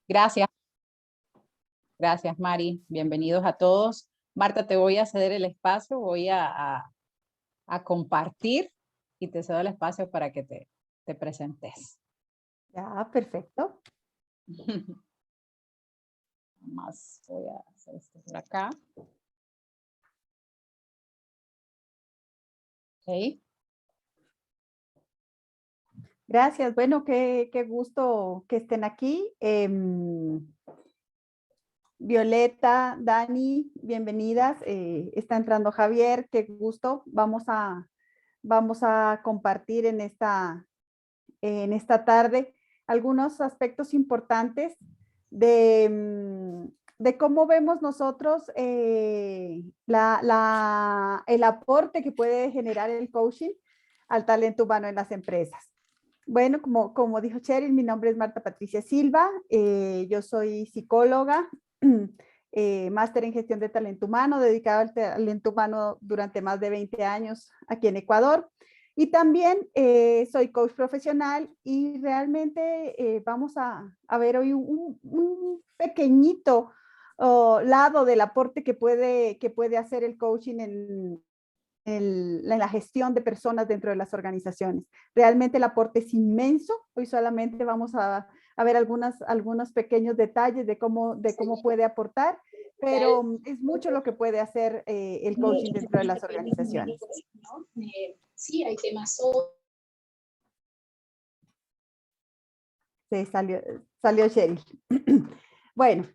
Gracias. Gracias, Mari. Bienvenidos a todos. Marta, te voy a ceder el espacio, voy a compartir y te cedo el espacio para que te presentes. Ya, perfecto. Más voy a hacer esto por acá. Ok. Gracias. Bueno, qué gusto que estén aquí. Violeta, Dani, bienvenidas. Está entrando Javier, qué gusto. Vamos a compartir en esta tarde algunos aspectos importantes de cómo vemos nosotros el aporte que puede generar el coaching al talento humano en las empresas. Bueno, como dijo Cheryl, mi nombre es Marta Patricia Silva, yo soy psicóloga, máster en gestión de talento humano, dedicado al talento humano durante más de 20 años aquí en Ecuador. Y también soy coach profesional y realmente vamos a ver hoy un pequeñito lado del aporte que puede hacer el coaching en la gestión de personas dentro de las organizaciones. Realmente el aporte es inmenso. Hoy solamente vamos a ver algunos pequeños detalles de cómo puede aportar, pero es mucho lo que puede hacer el coaching dentro de las organizaciones. Sí, hay temas. Sí, salió Cheryl. Bueno,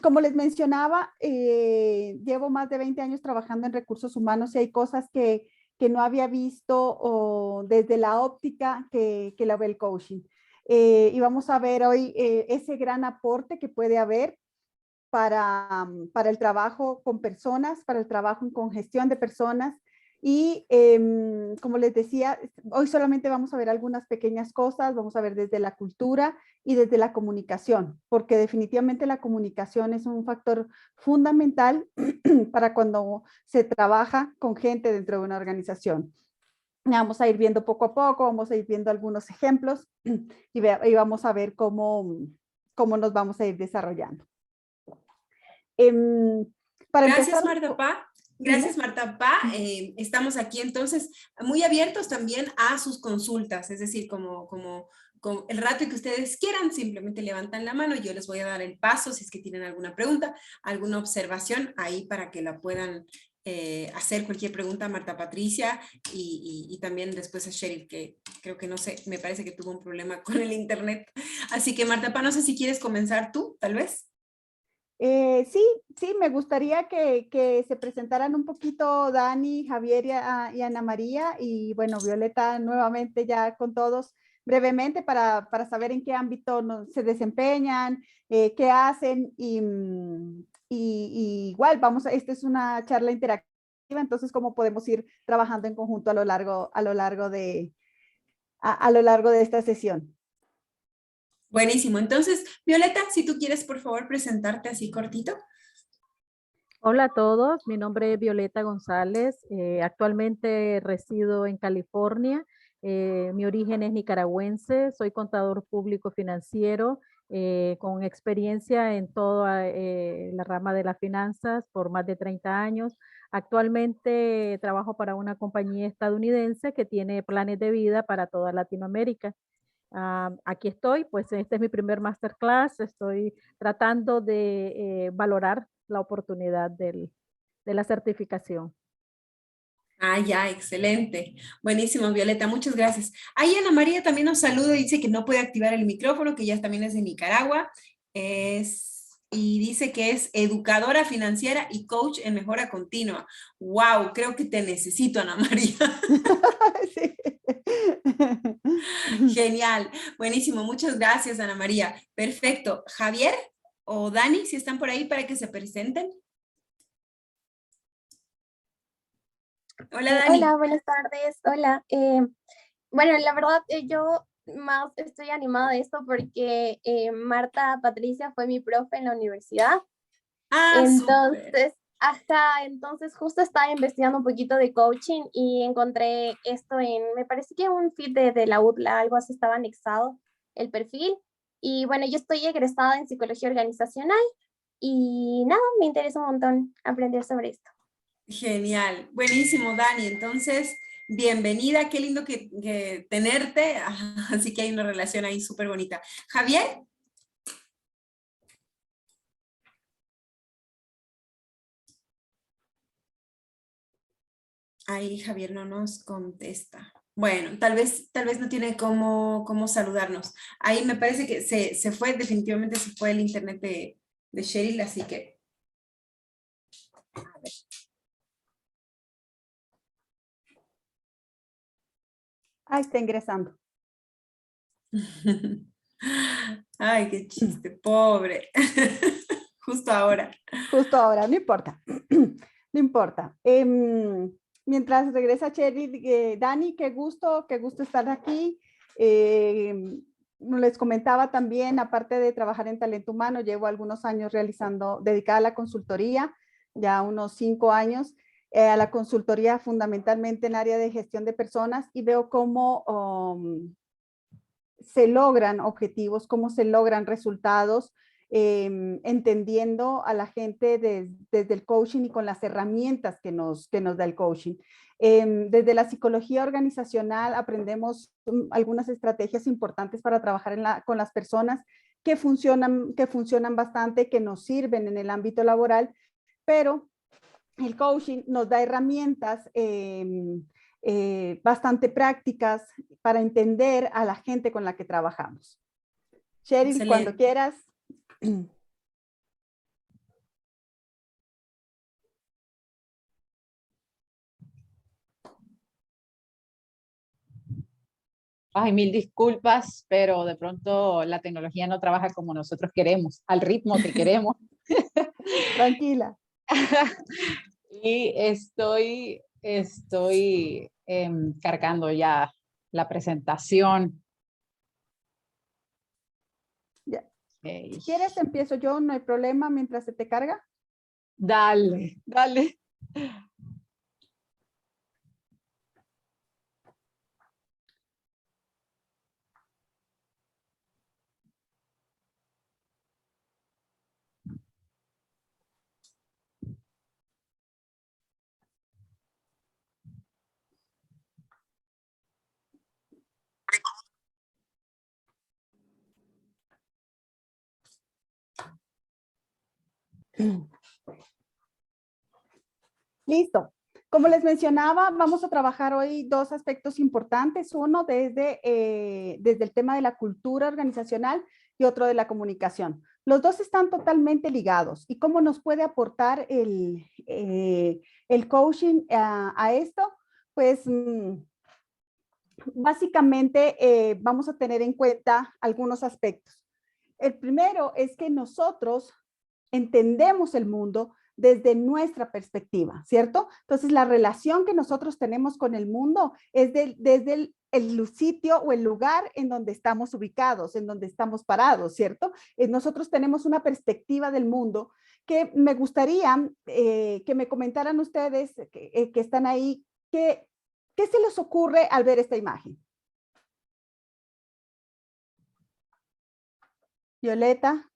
como les mencionaba, llevo más de 20 años trabajando en recursos humanos y hay cosas que no había visto desde la óptica que la ve el coaching. Y vamos a ver hoy ese gran aporte que puede haber para el trabajo con personas, para el trabajo con gestión de personas. Y como les decía, hoy solamente vamos a ver algunas pequeñas cosas, vamos a ver desde la cultura y desde la comunicación, porque definitivamente la comunicación es un factor fundamental para cuando se trabaja con gente dentro de una organización. Vamos a ir viendo poco a poco, vamos a ir viendo algunos ejemplos y vamos a ver cómo nos vamos a ir desarrollando. Gracias, Marta Pá. Gracias, Marta Pá. Estamos aquí entonces muy abiertos también a sus consultas, es decir, como el rato que ustedes quieran, simplemente levantan la mano y yo les voy a dar el paso si es que tienen alguna pregunta, alguna observación ahí para que la puedan hacer cualquier pregunta a Marta Patricia y también después a Cheryl, que creo que no sé, me parece que tuvo un problema con el internet. Así que Marta Pá, no sé si quieres comenzar tú, tal vez. Sí, me gustaría que se presentaran un poquito Dani, Javier y Ana María y bueno, Violeta nuevamente ya con todos brevemente para saber en qué ámbito se desempeñan, qué hacen y igual esta es una charla interactiva, entonces cómo podemos ir trabajando en conjunto a lo largo de esta sesión. Buenísimo. Entonces, Violeta, si tú quieres, por favor, presentarte así cortito. Hola a todos, mi nombre es Violeta González, actualmente resido en California, mi origen es nicaragüense, soy contador público financiero con experiencia en toda la rama de las finanzas por más de 30 años. Actualmente trabajo para una compañía estadounidense que tiene planes de vida para toda Latinoamérica. Aquí estoy, pues este es mi primer masterclass, estoy tratando de valorar la oportunidad de la certificación. Ya, excelente. Buenísimo, Violeta, muchas gracias. Ahí Ana María también nos saluda y dice que no puede activar el micrófono, que ya también es de Nicaragua, y dice que es educadora financiera y coach en mejora continua. ¡Wow! Creo que te necesito, Ana María. Sí. Genial, buenísimo, muchas gracias, Ana María. Perfecto. Javier o Dani, si están por ahí para que se presenten. Hola, Dani. Hola, buenas tardes. Hola. Bueno, la verdad, yo más estoy animada de esto porque Marta Patricia fue mi profe en la universidad. Entonces, entonces justo estaba investigando un poquito de coaching y encontré esto me parece que un feed de la UTLA, algo así estaba anexado el perfil. Y bueno, yo estoy egresada en psicología organizacional y nada, me interesa un montón aprender sobre esto. Genial, buenísimo, Dani. Entonces, bienvenida, qué lindo que tenerte. Así que hay una relación ahí súper bonita. Javier. Ahí Javier no nos contesta. Bueno, tal vez no tiene cómo saludarnos. Ahí me parece que se fue, definitivamente se fue el internet de Cheryl, así que... A ver. Ah, está ingresando. Ay, qué chiste, pobre. Justo ahora. Justo ahora, no importa. No importa. Mientras regresa Cheryl, Dani, qué gusto estar aquí. Les comentaba también, aparte de trabajar en talento humano, llevo algunos años dedicada a la consultoría, ya unos 5 años, a la consultoría fundamentalmente en área de gestión de personas, y veo cómo se logran objetivos, cómo se logran resultados, entendiendo a la gente desde el coaching y con las herramientas que nos da el coaching. Desde la psicología organizacional aprendemos algunas estrategias importantes para trabajar con las personas que funcionan bastante, que nos sirven en el ámbito laboral, pero el coaching nos da herramientas bastante prácticas para entender a la gente con la que trabajamos. Cheryl, Excelente. Cuando quieras. Ay, mil disculpas, pero de pronto la tecnología no trabaja como nosotros queremos, al ritmo que queremos. Tranquila. Y estoy cargando ya la presentación. Ya. Okay. Si quieres, empiezo yo, no hay problema, mientras se te carga. Dale, dale. Listo. Como les mencionaba, vamos a trabajar hoy 2 aspectos importantes. Uno desde el tema de la cultura organizacional y otro de la comunicación. Los dos están totalmente ligados. ¿Y cómo nos puede aportar el coaching a esto? Pues básicamente vamos a tener en cuenta algunos aspectos. El primero es que nosotros entendemos el mundo desde nuestra perspectiva, ¿cierto? Entonces, la relación que nosotros tenemos con el mundo es desde el sitio o el lugar en donde estamos ubicados, en donde estamos parados, ¿cierto? Nosotros tenemos una perspectiva del mundo que me gustaría que me comentaran ustedes que están ahí, ¿qué se les ocurre al ver esta imagen? Violeta.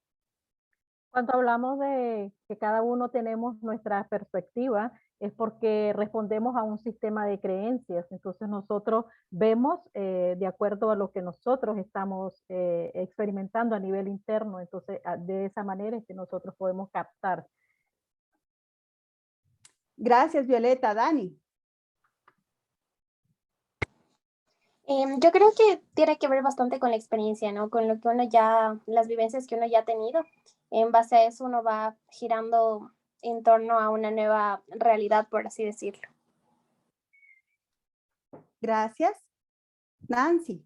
Cuando hablamos de que cada uno tenemos nuestra perspectiva, es porque respondemos a un sistema de creencias. Entonces nosotros vemos de acuerdo a lo que nosotros estamos experimentando a nivel interno. Entonces de esa manera es que nosotros podemos captar. Gracias, Violeta. Dani. Yo creo que tiene que ver bastante con la experiencia, ¿no? Con lo que uno ya, las vivencias que uno ya ha tenido. En base a eso uno va girando en torno a una nueva realidad, por así decirlo. Gracias. Nancy.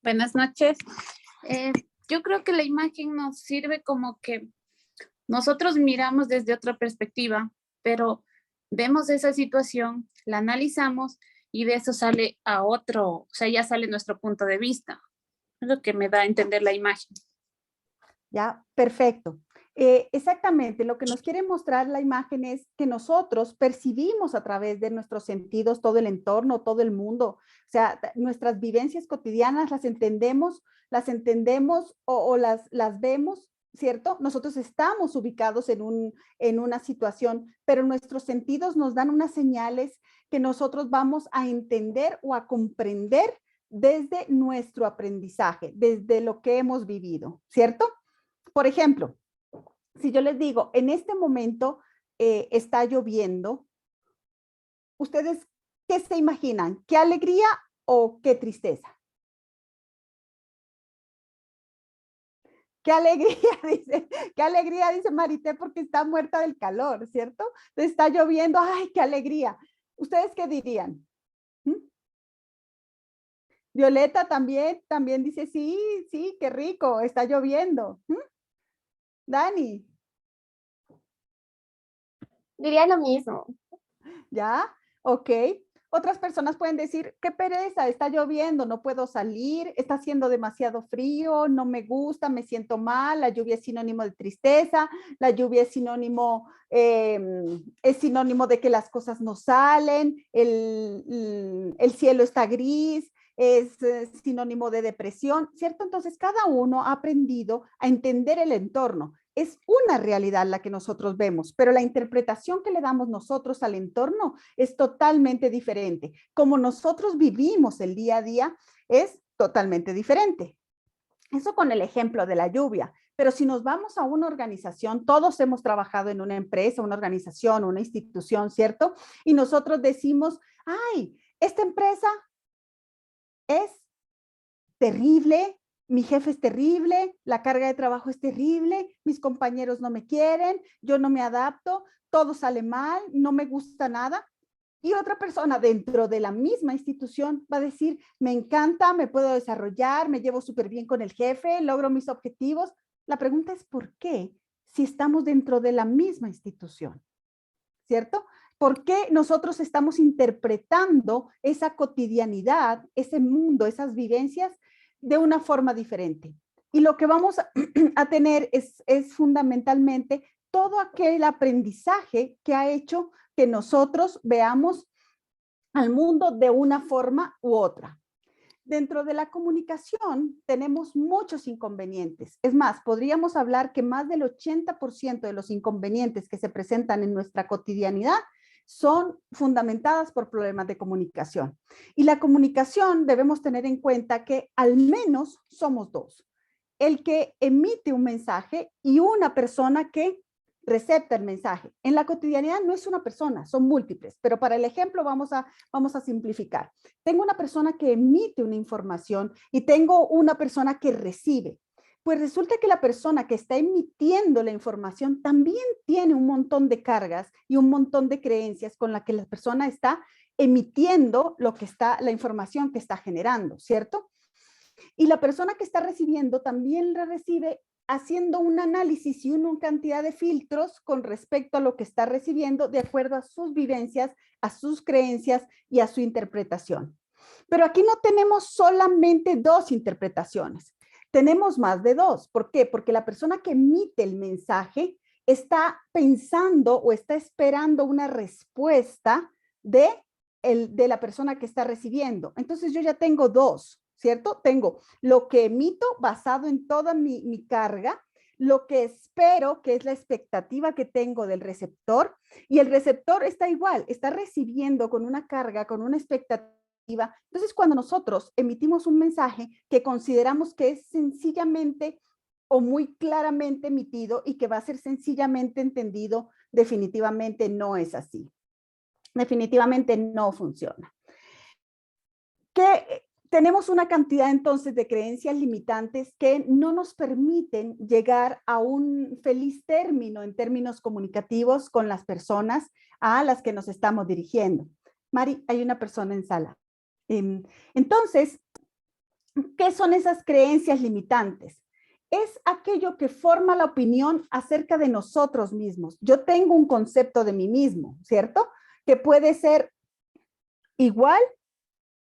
Buenas noches. Yo creo que la imagen nos sirve como que nosotros miramos desde otra perspectiva, pero vemos esa situación, la analizamos y de eso sale a otro, o sea, ya sale nuestro punto de vista. Es lo que me da a entender la imagen. Ya, perfecto. Exactamente, lo que nos quiere mostrar la imagen es que nosotros percibimos a través de nuestros sentidos todo el entorno, todo el mundo. O sea, nuestras vivencias cotidianas las entendemos o las vemos, ¿cierto? Nosotros estamos ubicados en una situación, pero nuestros sentidos nos dan unas señales que nosotros vamos a entender o a comprender desde nuestro aprendizaje, desde lo que hemos vivido, ¿cierto? Por ejemplo, si yo les digo, en este momento está lloviendo, ¿ustedes qué se imaginan? ¿Qué alegría o qué tristeza? ¡Qué alegría! Dice, qué alegría, dice Marité, porque está muerta del calor, ¿cierto? Entonces está lloviendo, ¡ay, qué alegría! ¿Ustedes qué dirían? ¿Mm? Violeta también dice, sí, sí, qué rico, está lloviendo. ¿Mm? Dani. Diría lo mismo. ¿Ya? Ok. Otras personas pueden decir, qué pereza, está lloviendo, no puedo salir, está haciendo demasiado frío, no me gusta, me siento mal, la lluvia es sinónimo de tristeza, la lluvia es sinónimo de que las cosas no salen, el cielo está gris, es sinónimo de depresión, ¿cierto? Entonces, cada uno ha aprendido a entender el entorno. Es una realidad la que nosotros vemos, pero la interpretación que le damos nosotros al entorno es totalmente diferente. Como nosotros vivimos el día a día es totalmente diferente. Eso con el ejemplo de la lluvia. Pero si nos vamos a una organización, todos hemos trabajado en una empresa, una organización, una institución, ¿cierto? Y nosotros decimos, ay, esta empresa es terrible, mi jefe es terrible, la carga de trabajo es terrible, mis compañeros no me quieren, yo no me adapto, todo sale mal, no me gusta nada. Y otra persona dentro de la misma institución va a decir, me encanta, me puedo desarrollar, me llevo súper bien con el jefe, logro mis objetivos. La pregunta es, ¿por qué? Si estamos dentro de la misma institución, ¿cierto? ¿Por qué nosotros estamos interpretando esa cotidianidad, ese mundo, esas vivencias de una forma diferente? Y lo que vamos a tener es fundamentalmente todo aquel aprendizaje que ha hecho que nosotros veamos al mundo de una forma u otra. Dentro de la comunicación tenemos muchos inconvenientes. Es más, podríamos hablar que más del 80% de los inconvenientes que se presentan en nuestra cotidianidad son fundamentadas por problemas de comunicación. Y la comunicación debemos tener en cuenta que al menos somos dos. El que emite un mensaje y una persona que recepta el mensaje. En la cotidianidad no es una persona, son múltiples, pero para el ejemplo vamos a simplificar. Tengo una persona que emite una información y tengo una persona que recibe. Pues resulta que la persona que está emitiendo la información también tiene un montón de cargas y un montón de creencias con la que la persona está emitiendo la información que está generando, ¿cierto? Y la persona que está recibiendo también la recibe haciendo un análisis y una cantidad de filtros con respecto a lo que está recibiendo de acuerdo a sus vivencias, a sus creencias y a su interpretación. Pero aquí no tenemos solamente dos interpretaciones, tenemos más de dos. ¿Por qué? Porque la persona que emite el mensaje está pensando o está esperando una respuesta de la persona que está recibiendo. Entonces yo ya tengo dos. ¿Cierto? Tengo lo que emito basado en toda mi carga, lo que espero, que es la expectativa que tengo del receptor, y el receptor está igual, está recibiendo con una carga, con una expectativa. Entonces, cuando nosotros emitimos un mensaje que consideramos que es sencillamente o muy claramente emitido y que va a ser sencillamente entendido, definitivamente no es así. Definitivamente no funciona. Tenemos una cantidad entonces de creencias limitantes que no nos permiten llegar a un feliz término en términos comunicativos con las personas a las que nos estamos dirigiendo. Mari, hay una persona en sala. Entonces, ¿qué son esas creencias limitantes? Es aquello que forma la opinión acerca de nosotros mismos. Yo tengo un concepto de mí mismo, ¿cierto? Que puede ser igual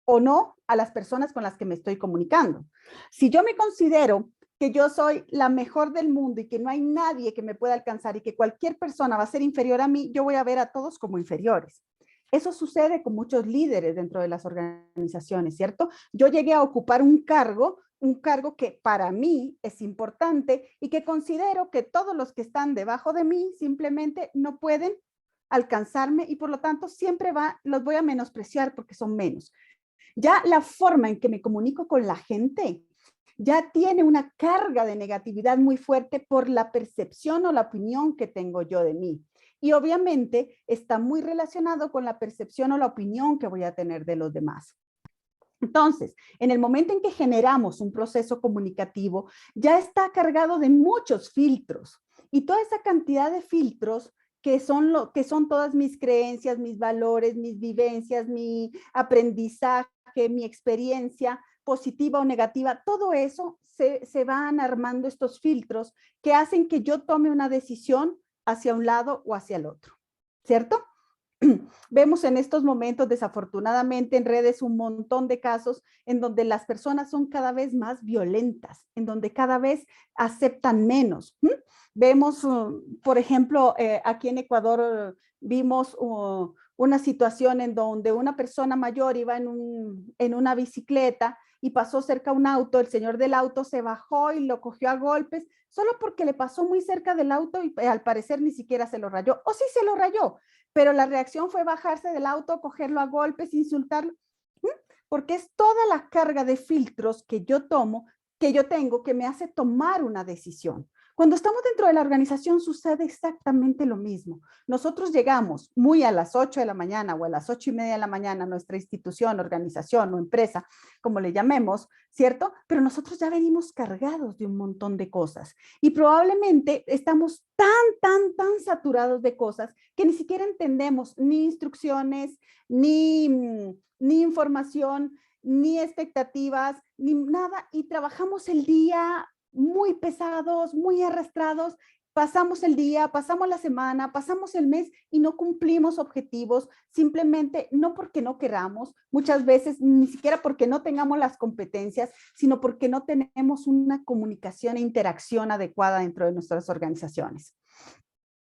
o no a las personas con las que me estoy comunicando. Si yo me considero que yo soy la mejor del mundo y que no hay nadie que me pueda alcanzar y que cualquier persona va a ser inferior a mí, yo voy a ver a todos como inferiores. Eso sucede con muchos líderes dentro de las organizaciones, ¿cierto? Yo llegué a ocupar un cargo que para mí es importante y que considero que todos los que están debajo de mí simplemente no pueden alcanzarme y por lo tanto siempre los voy a menospreciar porque son menos. Ya la forma en que me comunico con la gente ya tiene una carga de negatividad muy fuerte por la percepción o la opinión que tengo yo de mí. Y obviamente está muy relacionado con la percepción o la opinión que voy a tener de los demás. Entonces, en el momento en que generamos un proceso comunicativo, ya está cargado de muchos filtros. Y toda esa cantidad de filtros que son todas mis creencias, mis valores, mis vivencias, mi aprendizaje, mi experiencia positiva o negativa, todo eso se van armando estos filtros que hacen que yo tome una decisión hacia un lado o hacia el otro, ¿cierto? Vemos en estos momentos, desafortunadamente, en redes un montón de casos en donde las personas son cada vez más violentas, en donde cada vez aceptan menos. Vemos, por ejemplo, aquí en Ecuador vimos una situación en donde una persona mayor iba en una bicicleta y pasó cerca un auto, el señor del auto se bajó y lo cogió a golpes, solo porque le pasó muy cerca del auto y al parecer ni siquiera se lo rayó, o sí se lo rayó, pero la reacción fue bajarse del auto, cogerlo a golpes, insultarlo, porque es toda la carga de filtros que yo tengo, que me hace tomar una decisión. Cuando estamos dentro de la organización sucede exactamente lo mismo. Nosotros llegamos muy a las 8 de la mañana o a las 8:30 de la mañana a nuestra institución, organización o empresa, como le llamemos, ¿cierto? Pero nosotros ya venimos cargados de un montón de cosas y probablemente estamos tan saturados de cosas que ni siquiera entendemos ni instrucciones, ni información, ni expectativas, ni nada, y trabajamos el día muy pesados, muy arrastrados, pasamos el día, pasamos la semana, pasamos el mes y no cumplimos objetivos, simplemente no porque no queramos, muchas veces ni siquiera porque no tengamos las competencias, sino porque no tenemos una comunicación e interacción adecuada dentro de nuestras organizaciones.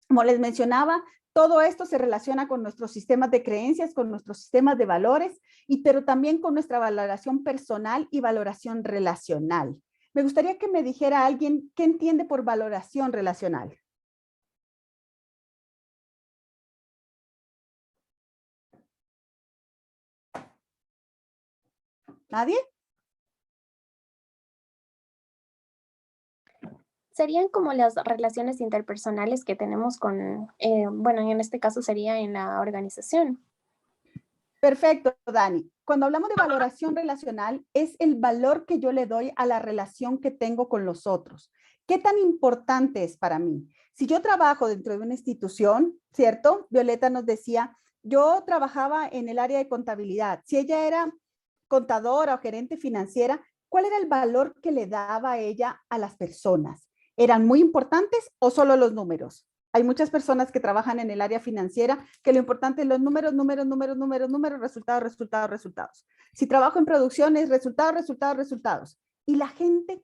Como les mencionaba, todo esto se relaciona con nuestros sistemas de creencias, con nuestros sistemas de valores, pero también con nuestra valoración personal y valoración relacional. Me gustaría que me dijera alguien qué entiende por valoración relacional. ¿Nadie? Serían como las relaciones interpersonales que tenemos con, bueno, en este caso sería en la organización. Perfecto, Dani. Cuando hablamos de valoración relacional, es el valor que yo le doy a la relación que tengo con los otros. ¿Qué tan importante es para mí? Si yo trabajo dentro de una institución, ¿cierto? Violeta nos decía, yo trabajaba en el área de contabilidad. Si ella era contadora o gerente financiera, ¿cuál era el valor que le daba a ella a las personas? ¿Eran muy importantes o solo los números? Hay muchas personas que trabajan en el área financiera que lo importante es los números, resultados. Si trabajo en producción es resultados. Y la gente,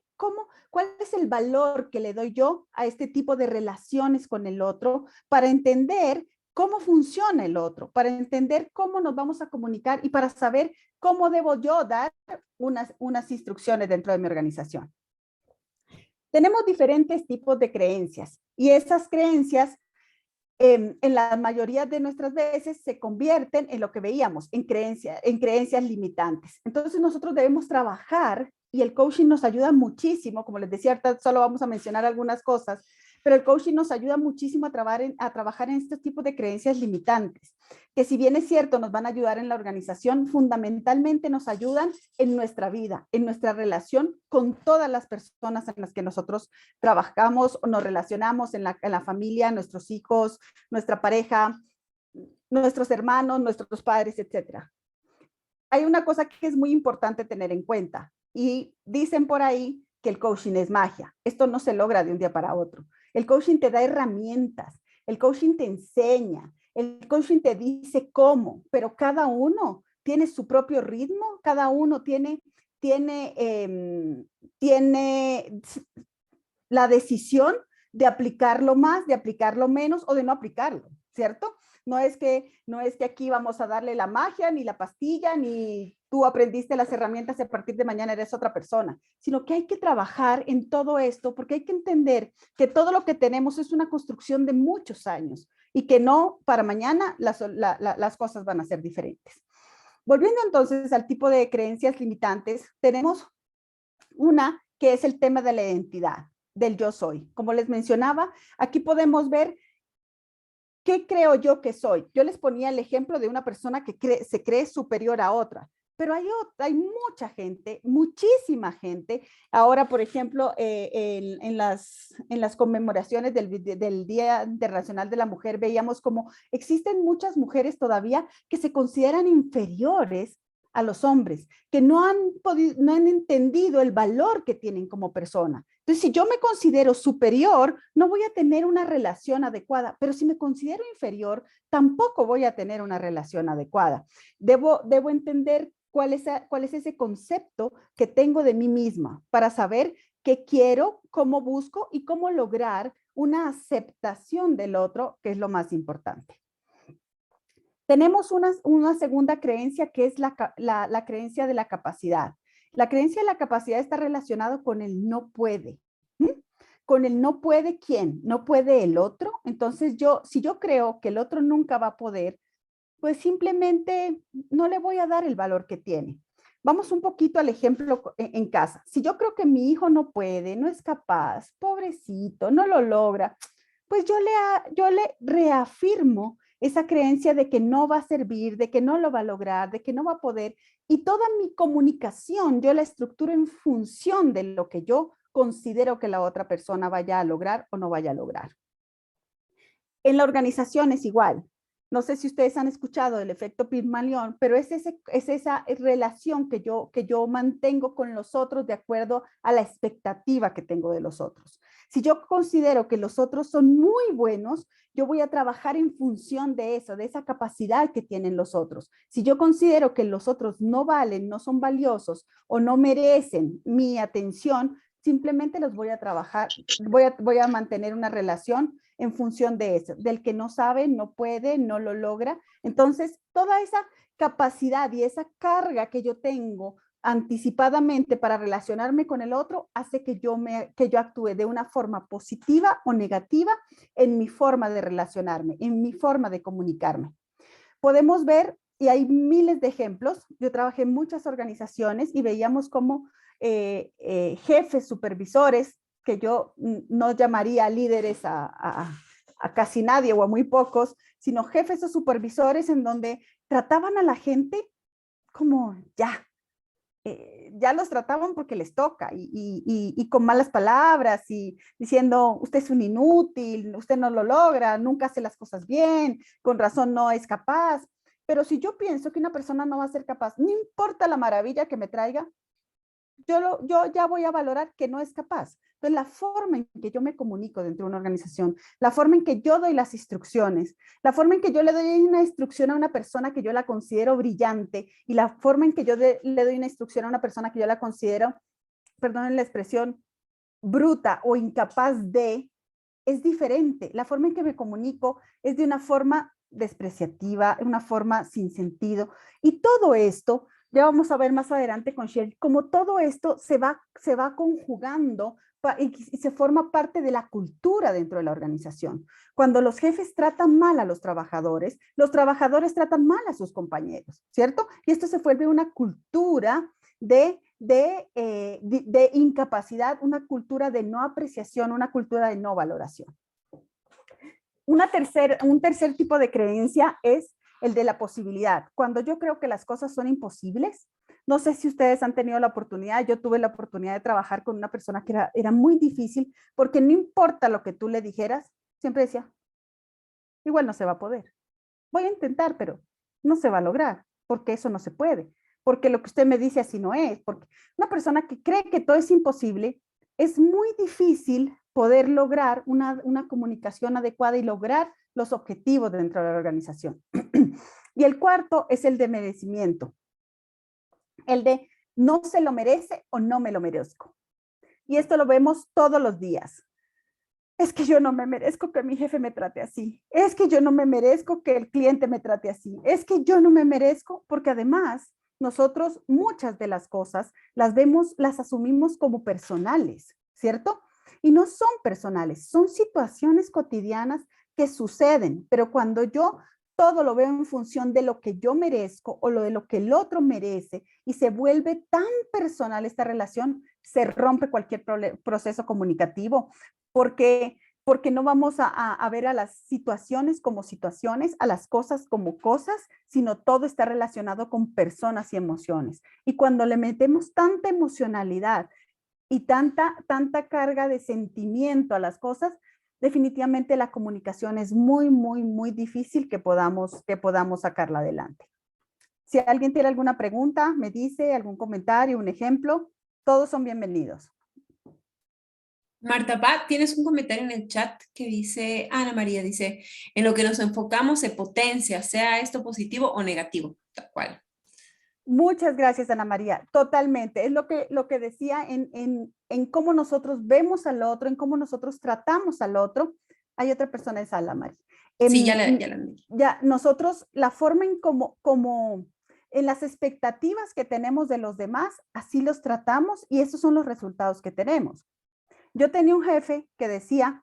¿cuál es el valor que le doy yo a este tipo de relaciones con el otro para entender cómo funciona el otro, para entender cómo nos vamos a comunicar y para saber cómo debo yo dar unas instrucciones dentro de mi organización? Tenemos diferentes tipos de creencias y esas creencias en la mayoría de nuestras veces se convierten en lo que veíamos, en creencias limitantes. Entonces nosotros debemos trabajar y el coaching nos ayuda muchísimo, como les decía, solo vamos a mencionar algunas cosas, pero el coaching nos ayuda muchísimo a trabajar en estos tipos de creencias limitantes, que si bien es cierto nos van a ayudar en la organización, fundamentalmente nos ayudan en nuestra vida, en nuestra relación con todas las personas en las que nosotros trabajamos o nos relacionamos en la familia, nuestros hijos, nuestra pareja, nuestros hermanos, nuestros padres, etc. Hay una cosa que es muy importante tener en cuenta y dicen por ahí que el coaching es magia. Esto no se logra de un día para otro. El coaching te da herramientas, el coaching te enseña, el coaching te dice cómo, pero cada uno tiene su propio ritmo, cada uno tiene tiene la decisión de aplicarlo más, de aplicarlo menos o de no aplicarlo, ¿cierto? No es que aquí vamos a darle la magia, ni la pastilla, ni tú aprendiste las herramientas y a partir de mañana eres otra persona, sino que hay que trabajar en todo esto porque hay que entender que todo lo que tenemos es una construcción de muchos años y que no para mañana las cosas van a ser diferentes. Volviendo entonces al tipo de creencias limitantes, tenemos una que es el tema de la identidad, del yo soy. Como les mencionaba, aquí podemos ver qué creo yo que soy. Yo les ponía el ejemplo de una persona que se cree superior a otra, pero hay mucha gente, muchísima gente. Ahora, por ejemplo, en las conmemoraciones del Día Internacional de la Mujer, veíamos como existen muchas mujeres todavía que se consideran inferiores a los hombres, que no han entendido el valor que tienen como persona. Entonces, si yo me considero superior, no voy a tener una relación adecuada, pero si me considero inferior, tampoco voy a tener una relación adecuada. Debo entender cuál es ese concepto que tengo de mí misma para saber qué quiero, cómo busco y cómo lograr una aceptación del otro, que es lo más importante. Tenemos una segunda creencia que es la creencia de la capacidad. La creencia de la capacidad está relacionada con el no puede. Con el no puede, ¿quién? No puede el otro. Entonces si yo creo que el otro nunca va a poder, pues simplemente no le voy a dar el valor que tiene. Vamos un poquito al ejemplo en casa. Si yo creo que mi hijo no puede, no es capaz, pobrecito, no lo logra, pues yo le reafirmo esa creencia de que no va a servir, de que no lo va a lograr, de que no va a poder. Y toda mi comunicación yo la estructuro en función de lo que yo considero que la otra persona vaya a lograr o no vaya a lograr. En la organización es igual. No sé si ustedes han escuchado el efecto Pigmalión, pero es esa relación que yo mantengo con los otros de acuerdo a la expectativa que tengo de los otros. Si yo considero que los otros son muy buenos, yo voy a trabajar en función de eso, de esa capacidad que tienen los otros. Si yo considero que los otros no valen, no son valiosos o no merecen mi atención, simplemente los voy a trabajar, voy a mantener una relación en función de eso, del que no sabe, no puede, no lo logra. Entonces, toda esa capacidad y esa carga que yo tengo anticipadamente para relacionarme con el otro hace que yo actúe de una forma positiva o negativa en mi forma de relacionarme, en mi forma de comunicarme. Podemos ver, y hay miles de ejemplos, yo trabajé en muchas organizaciones y veíamos cómo jefes, supervisores, que yo no llamaría líderes a casi nadie o a muy pocos, sino jefes o supervisores en donde trataban a la gente como ya los trataban porque les toca y con malas palabras y diciendo usted es un inútil, usted no lo logra, nunca hace las cosas bien, con razón no es capaz. Pero si yo pienso que una persona no va a ser capaz, no importa la maravilla que me traiga, yo ya voy a valorar que no es capaz. Entonces, la forma en que yo me comunico dentro de una organización, la forma en que yo doy las instrucciones, la forma en que yo le doy una instrucción a una persona que yo la considero brillante y la forma en que yo le doy una instrucción a una persona que yo la considero, perdonen la expresión, bruta o incapaz de, es diferente. La forma en que me comunico es de una forma despreciativa, una forma sin sentido. Y todo esto, ya vamos a ver más adelante con Sherry, como todo esto se va conjugando y se forma parte de la cultura dentro de la organización. Cuando los jefes tratan mal a los trabajadores tratan mal a sus compañeros, ¿cierto? Y esto se vuelve una cultura de incapacidad, una cultura de no apreciación, una cultura de no valoración. Un tercer tipo de creencia es el de la posibilidad. Cuando yo creo que las cosas son imposibles, no sé si ustedes han tenido la oportunidad, yo tuve la oportunidad de trabajar con una persona que era muy difícil, porque no importa lo que tú le dijeras, siempre decía, igual no se va a poder. Voy a intentar, pero no se va a lograr, porque eso no se puede, porque lo que usted me dice así no es, porque una persona que cree que todo es imposible, es muy difícil poder lograr una comunicación adecuada y lograr los objetivos dentro de la organización. Y el cuarto es el de merecimiento. El de no se lo merece o no me lo merezco. Y esto lo vemos todos los días. Es que yo no me merezco que mi jefe me trate así. Es que yo no me merezco que el cliente me trate así. Es que yo no me merezco, porque además nosotros muchas de las cosas las vemos, las asumimos como personales, ¿cierto? Y no son personales, son situaciones cotidianas que suceden, pero cuando yo todo lo veo en función de lo que yo merezco o de lo que el otro merece y se vuelve tan personal esta relación, se rompe cualquier proceso comunicativo, porque no vamos a ver a las situaciones como situaciones, a las cosas como cosas, sino todo está relacionado con personas y emociones. Y cuando le metemos tanta emocionalidad y tanta carga de sentimiento a las cosas, definitivamente la comunicación es muy, muy, muy difícil que podamos sacarla adelante. Si alguien tiene alguna pregunta, me dice, algún comentario, un ejemplo, todos son bienvenidos. Marta Paz, tienes un comentario en el chat que dice, Ana María dice, en lo que nos enfocamos se potencia, sea esto positivo o negativo, tal cual. Muchas gracias, Ana María. Totalmente. Es lo que decía en cómo nosotros vemos al otro, en cómo nosotros tratamos al otro. Hay otra persona en sala, María. Sí, Ya nosotros, la forma en como en las expectativas que tenemos de los demás, así los tratamos y esos son los resultados que tenemos. Yo tenía un jefe que decía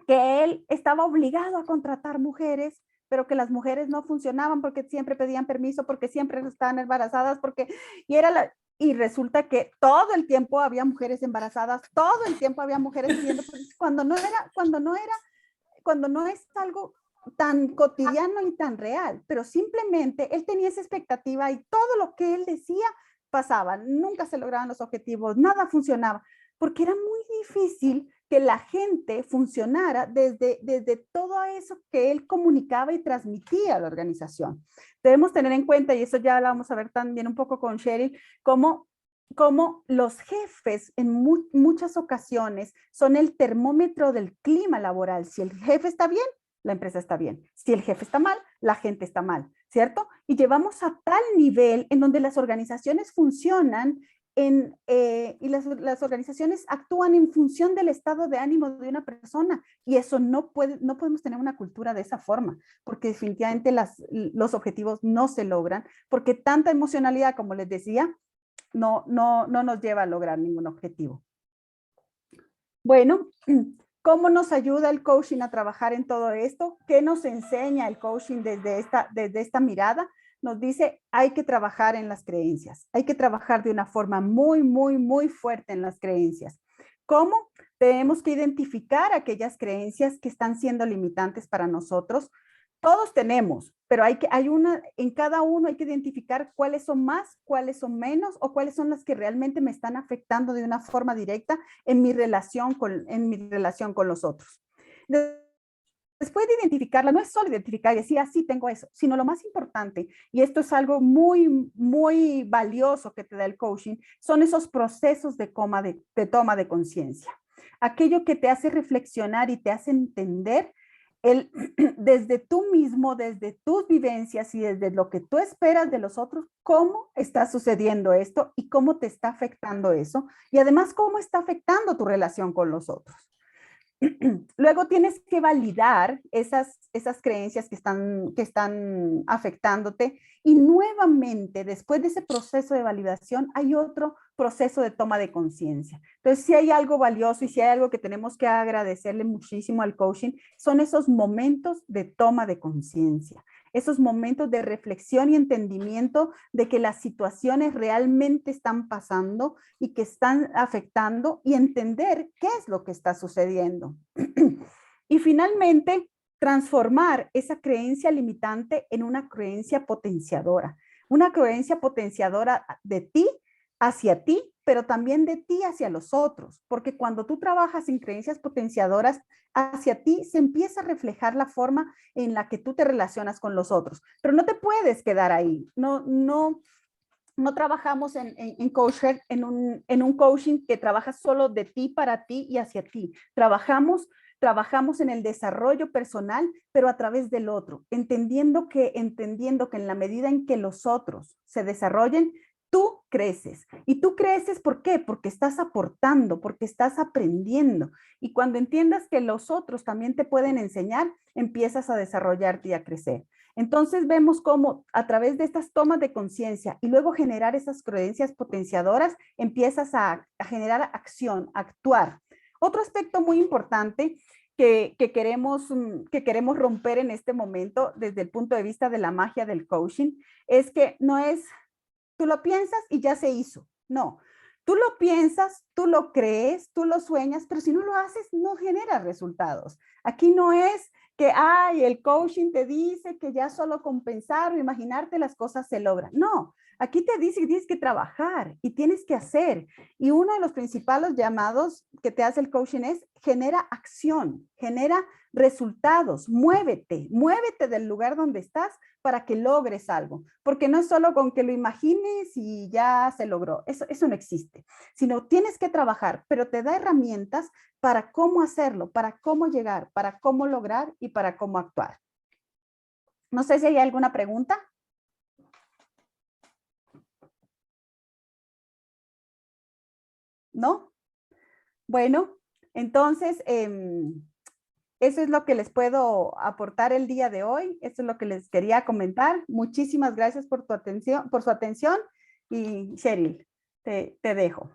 que él estaba obligado a contratar mujeres, pero que las mujeres no funcionaban porque siempre pedían permiso, porque siempre estaban embarazadas, y resulta que todo el tiempo había mujeres embarazadas, todo el tiempo había mujeres pidiendo permiso, cuando no es algo tan cotidiano y tan real, pero simplemente él tenía esa expectativa y todo lo que él decía pasaba, nunca se lograban los objetivos, nada funcionaba, porque era muy difícil que la gente funcionara desde todo eso que él comunicaba y transmitía a la organización. Debemos tener en cuenta, y eso ya lo vamos a ver también un poco con Cheryl, cómo los jefes en muchas ocasiones son el termómetro del clima laboral. Si el jefe está bien, la empresa está bien. Si el jefe está mal, la gente está mal, ¿cierto? Y llevamos a tal nivel en donde las organizaciones funcionan y las organizaciones actúan en función del estado de ánimo de una persona, y eso no podemos tener una cultura de esa forma, porque definitivamente los objetivos no se logran, porque tanta emocionalidad, como les decía, no nos lleva a lograr ningún objetivo. Bueno, ¿cómo nos ayuda el coaching a trabajar en todo esto? ¿Qué nos enseña el coaching desde esta mirada? Nos dice, hay que trabajar en las creencias. Hay que trabajar de una forma muy, muy, muy fuerte en las creencias. ¿Cómo? Tenemos que identificar aquellas creencias que están siendo limitantes para nosotros. Todos tenemos, pero en cada uno hay que identificar cuáles son más, cuáles son menos, o cuáles son las que realmente me están afectando de una forma directa en mi relación con los otros. Después de identificarla, no es solo identificar y decir, sí, tengo eso, sino lo más importante, y esto es algo muy, muy valioso que te da el coaching, son esos procesos de toma de conciencia. Aquello que te hace reflexionar y te hace entender desde tú mismo, desde tus vivencias y desde lo que tú esperas de los otros, cómo está sucediendo esto y cómo te está afectando eso, y además cómo está afectando tu relación con los otros. Luego tienes que validar esas creencias que están afectándote, y nuevamente después de ese proceso de validación hay otro proceso de toma de conciencia. Entonces, si hay algo valioso y si hay algo que tenemos que agradecerle muchísimo al coaching, son esos momentos de toma de conciencia, esos momentos de reflexión y entendimiento de que las situaciones realmente están pasando y que están afectando, y entender qué es lo que está sucediendo. Y finalmente, transformar esa creencia limitante en una creencia potenciadora de ti hacia ti, pero también de ti hacia los otros, porque cuando tú trabajas en creencias potenciadoras hacia ti, se empieza a reflejar la forma en la que tú te relacionas con los otros, pero no te puedes quedar ahí. No trabajamos en un coaching que trabaja solo de ti, para ti y hacia ti. Trabajamos en el desarrollo personal, pero a través del otro, entendiendo que en la medida en que los otros se desarrollen, tú creces. Y tú creces, ¿por qué? Porque estás aportando, porque estás aprendiendo. Y cuando entiendas que los otros también te pueden enseñar, empiezas a desarrollarte y a crecer. Entonces vemos cómo a través de estas tomas de conciencia y luego generar esas creencias potenciadoras, empiezas a generar acción, a actuar. Otro aspecto muy importante que queremos romper en este momento desde el punto de vista de la magia del coaching es que no es tú lo piensas y ya se hizo. No, tú lo piensas, tú lo crees, tú lo sueñas, pero si no lo haces, no genera resultados. Aquí no es que, ay, el coaching te dice que ya solo con pensar o imaginarte las cosas se logran. No, aquí te dice que tienes que trabajar y tienes que hacer. Y uno de los principales llamados que te hace el coaching es genera acción, genera resultados, muévete, muévete del lugar donde estás para que logres algo, porque no es solo con que lo imagines y ya se logró, eso no existe, sino tienes que trabajar, pero te da herramientas para cómo hacerlo, para cómo llegar, para cómo lograr y para cómo actuar. No sé si hay alguna pregunta. ¿No? Bueno, entonces, eso es lo que les puedo aportar el día de hoy. Eso es lo que les quería comentar. Muchísimas gracias por tu atención, por su atención. Y Cheryl, te dejo.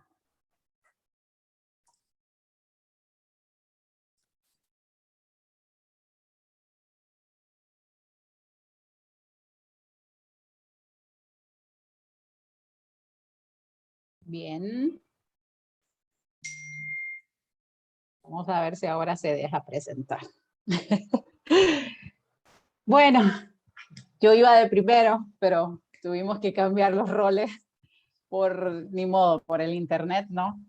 Bien. Vamos a ver si ahora se deja presentar. Bueno, yo iba de primero, pero tuvimos que cambiar los roles por, ni modo, por el internet, ¿no?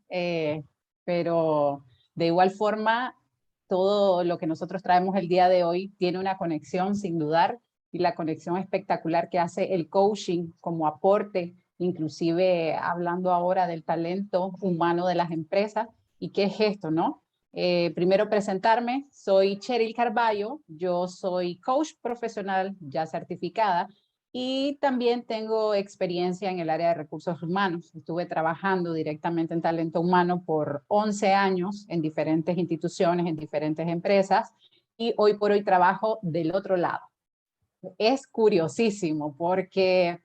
Pero de igual forma, todo lo que nosotros traemos el día de hoy tiene una conexión sin dudar, y la conexión espectacular que hace el coaching como aporte, inclusive hablando ahora del talento humano de las empresas. ¿Y qué es esto, no? Primero presentarme, soy Cheryl Carballo, yo soy coach profesional ya certificada, y también tengo experiencia en el área de recursos humanos. Estuve trabajando directamente en talento humano por 11 años en diferentes instituciones, en diferentes empresas, y hoy por hoy trabajo del otro lado. Es curiosísimo porque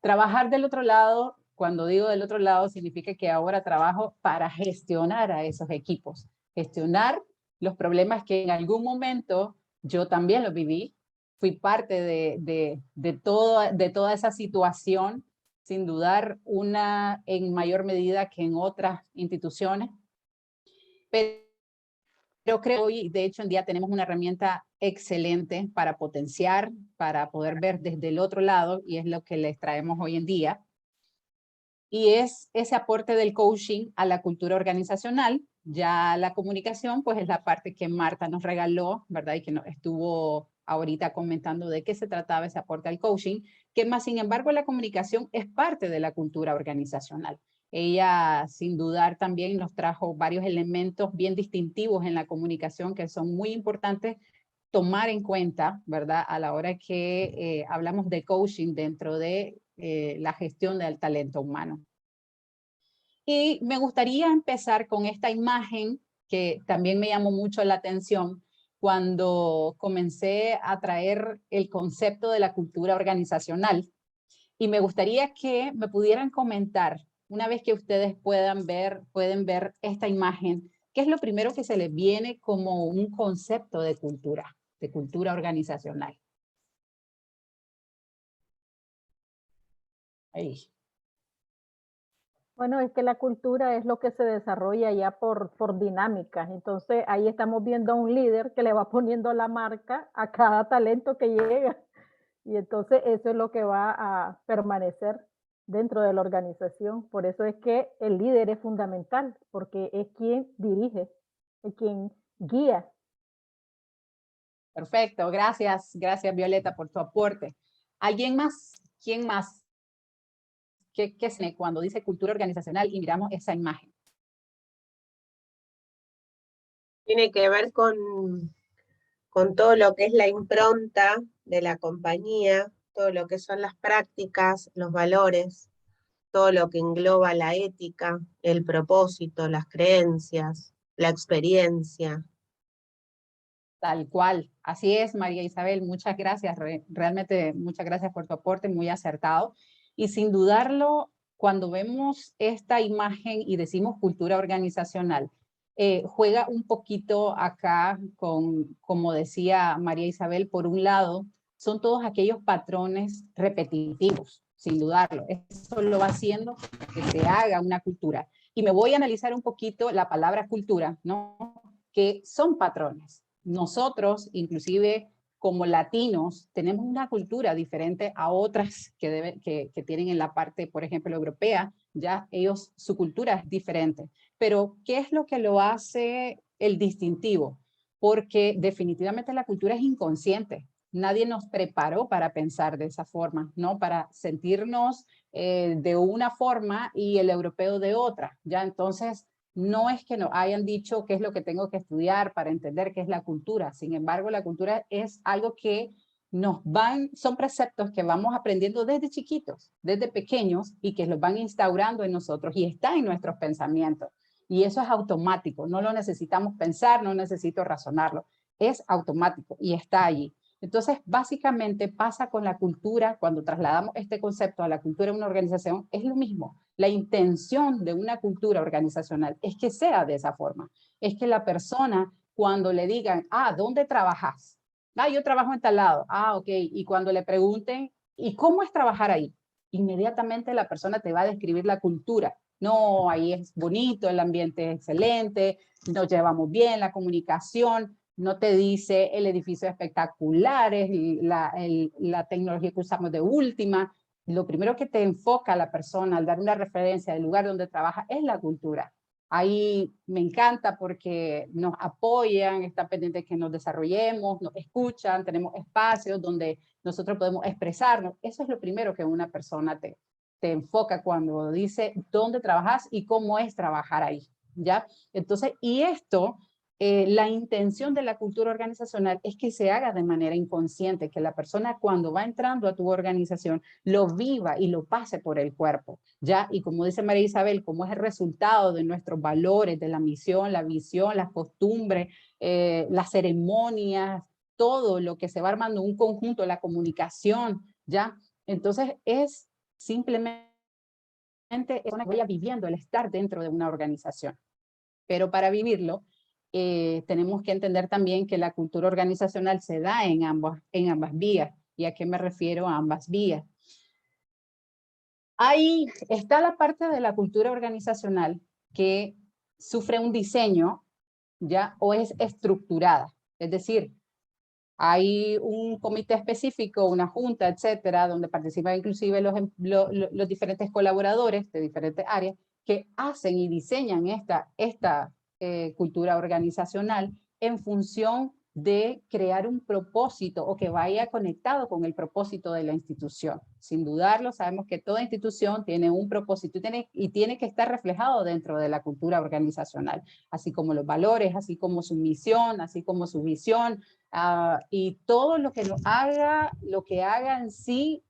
trabajar del otro lado, cuando digo del otro lado, significa que ahora trabajo para gestionar a esos equipos, gestionar los problemas que en algún momento yo también los viví. Fui parte de toda esa situación, sin dudar, una en mayor medida que en otras instituciones. Pero creo que hoy, de hecho, en día tenemos una herramienta excelente para potenciar, para poder ver desde el otro lado, y es lo que les traemos hoy en día. Y es ese aporte del coaching a la cultura organizacional. Ya la comunicación, pues es la parte que Marta nos regaló, ¿verdad? Y que nos estuvo ahorita comentando de qué se trataba ese aporte al coaching, que más sin embargo la comunicación es parte de la cultura organizacional. Ella, sin dudar, también nos trajo varios elementos bien distintivos en la comunicación que son muy importantes tomar en cuenta, ¿verdad? A la hora que hablamos de coaching dentro de la gestión del talento humano. Y me gustaría empezar con esta imagen que también me llamó mucho la atención cuando comencé a traer el concepto de la cultura organizacional. Y me gustaría que me pudieran comentar, una vez que ustedes pueden ver esta imagen, ¿qué es lo primero que se les viene como un concepto de cultura organizacional? Ahí. Bueno, es que la cultura es lo que se desarrolla ya por dinámicas. Entonces, ahí estamos viendo a un líder que le va poniendo la marca a cada talento que llega. Y entonces eso es lo que va a permanecer dentro de la organización. Por eso es que el líder es fundamental, porque es quien dirige, es quien guía. Perfecto, gracias Violeta por tu aporte. ¿Alguien más? ¿Quién más? ¿Qué es cuando dice cultura organizacional y miramos esa imagen? Tiene que ver con todo lo que es la impronta de la compañía, todo lo que son las prácticas, los valores. todo lo que engloba la ética, el propósito, las creencias, la experiencia. Tal cual, así es, María Isabel, muchas gracias, realmente muchas gracias por tu aporte, muy acertado. Y sin dudarlo, cuando vemos esta imagen y decimos cultura organizacional, juega un poquito acá con, como decía María Isabel, por un lado, son todos aquellos patrones repetitivos, sin dudarlo. Eso lo va haciendo que se haga una cultura. Y me voy a analizar un poquito la palabra cultura, ¿no? Que son patrones. Nosotros, inclusive como latinos, tenemos una cultura diferente a otras que tienen en la parte, por ejemplo, europea. Ya ellos, su cultura es diferente. Pero, ¿qué es lo que lo hace el distintivo? Porque definitivamente la cultura es inconsciente. Nadie nos preparó para pensar de esa forma, ¿no? Para sentirnos de una forma y el europeo de otra. Ya entonces, no es que nos hayan dicho qué es lo que tengo que estudiar para entender qué es la cultura. Sin embargo, la cultura es algo que son preceptos que vamos aprendiendo desde chiquitos, desde pequeños, y que los van instaurando en nosotros y está en nuestros pensamientos. Y eso es automático, no lo necesitamos pensar, no necesito razonarlo. Es automático y está allí. Entonces, básicamente pasa con la cultura, cuando trasladamos este concepto a la cultura de una organización, es lo mismo. La intención de una cultura organizacional es que sea de esa forma. Es que la persona, cuando le digan, ¿dónde trabajas? Yo trabajo en tal lado. Ok. Y cuando le pregunten, ¿y cómo es trabajar ahí? Inmediatamente la persona te va a describir la cultura. No, ahí es bonito, el ambiente es excelente, nos llevamos bien, la comunicación. No te dice el edificio espectacular, es la tecnología que usamos de última. Lo primero que te enfoca a la persona al dar una referencia del lugar donde trabaja es la cultura. Ahí me encanta porque nos apoyan, están pendientes de que nos desarrollemos, nos escuchan, tenemos espacios donde nosotros podemos expresarnos. Eso es lo primero que una persona te enfoca cuando dice dónde trabajas y cómo es trabajar ahí, ¿ya? Entonces, y esto, la intención de la cultura organizacional es que se haga de manera inconsciente, que la persona cuando va entrando a tu organización lo viva y lo pase por el cuerpo, ¿ya? Y como dice María Isabel, como es el resultado de nuestros valores, de la misión, la visión, las costumbres, las ceremonias, todo lo que se va armando un conjunto, la comunicación, ¿ya? Entonces es simplemente una que vaya viviendo el estar dentro de una organización. Pero para vivirlo, tenemos que entender también que la cultura organizacional se da en ambas vías. ¿Y a qué me refiero a ambas vías? Ahí está la parte de la cultura organizacional que sufre un diseño, ¿ya? O es estructurada. Es decir, hay un comité específico, una junta, etcétera, donde participan inclusive los diferentes colaboradores de diferentes áreas que hacen y diseñan esta cultura organizacional en función de crear un propósito o que vaya conectado con el propósito de la institución. Sin dudarlo, sabemos que toda institución tiene un propósito y tiene que estar reflejado dentro de la cultura organizacional, así como los valores, así como su misión, así como su visión, y todo lo que haga en sí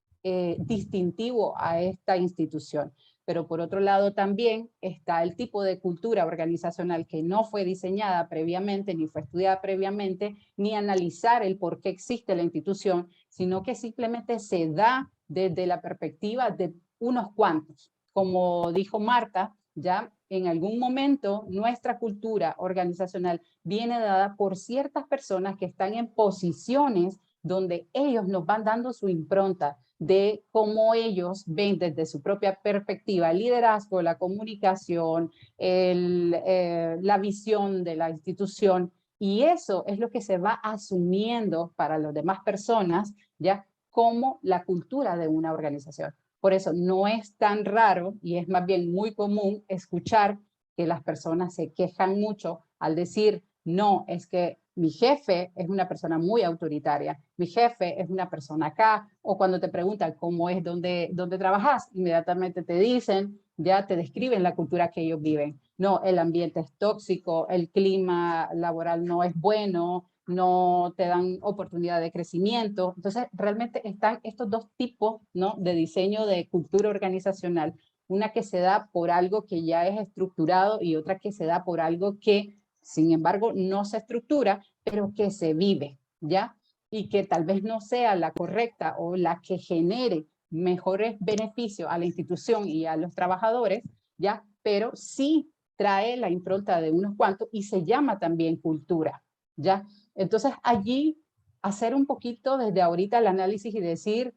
distintivo a esta institución. Pero por otro lado también está el tipo de cultura organizacional que no fue diseñada previamente, ni fue estudiada previamente, ni analizar el por qué existe la institución, sino que simplemente se da desde la perspectiva de unos cuantos. Como dijo Marta, ya en algún momento nuestra cultura organizacional viene dada por ciertas personas que están en posiciones donde ellos nos van dando su impronta de cómo ellos ven desde su propia perspectiva el liderazgo, la comunicación, la visión de la institución, y eso es lo que se va asumiendo para las demás personas, ya como la cultura de una organización. Por eso no es tan raro y es más bien muy común escuchar que las personas se quejan mucho al decir, no, es que mi jefe es una persona muy autoritaria, mi jefe es una persona acá, o cuando te preguntan cómo es, dónde trabajas, inmediatamente te dicen, ya te describen la cultura que ellos viven. No, el ambiente es tóxico, el clima laboral no es bueno, no te dan oportunidad de crecimiento. Entonces, realmente están estos dos tipos, ¿no?, de diseño de cultura organizacional una que se da por algo que ya es estructurado y otra que se da por algo que, sin embargo, no se estructura, pero que se vive, ¿ya? Y que tal vez no sea la correcta o la que genere mejores beneficios a la institución y a los trabajadores, ¿ya? Pero sí trae la impronta de unos cuantos y se llama también cultura, ¿ya? Entonces allí hacer un poquito desde ahorita el análisis y decir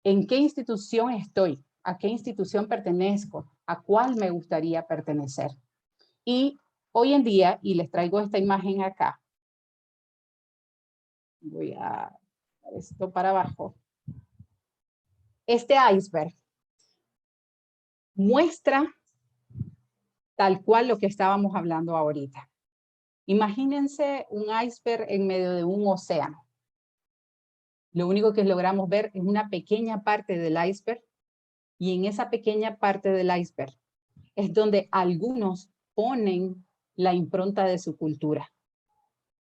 en qué institución estoy, a qué institución pertenezco, a cuál me gustaría pertenecer. Y hoy en día, y les traigo esta imagen acá, voy a esto para abajo, este iceberg muestra tal cual lo que estábamos hablando ahorita. Imagínense un iceberg en medio de un océano. Lo único que logramos ver es una pequeña parte del iceberg y en esa pequeña parte del iceberg es donde algunos ponen la impronta de su cultura.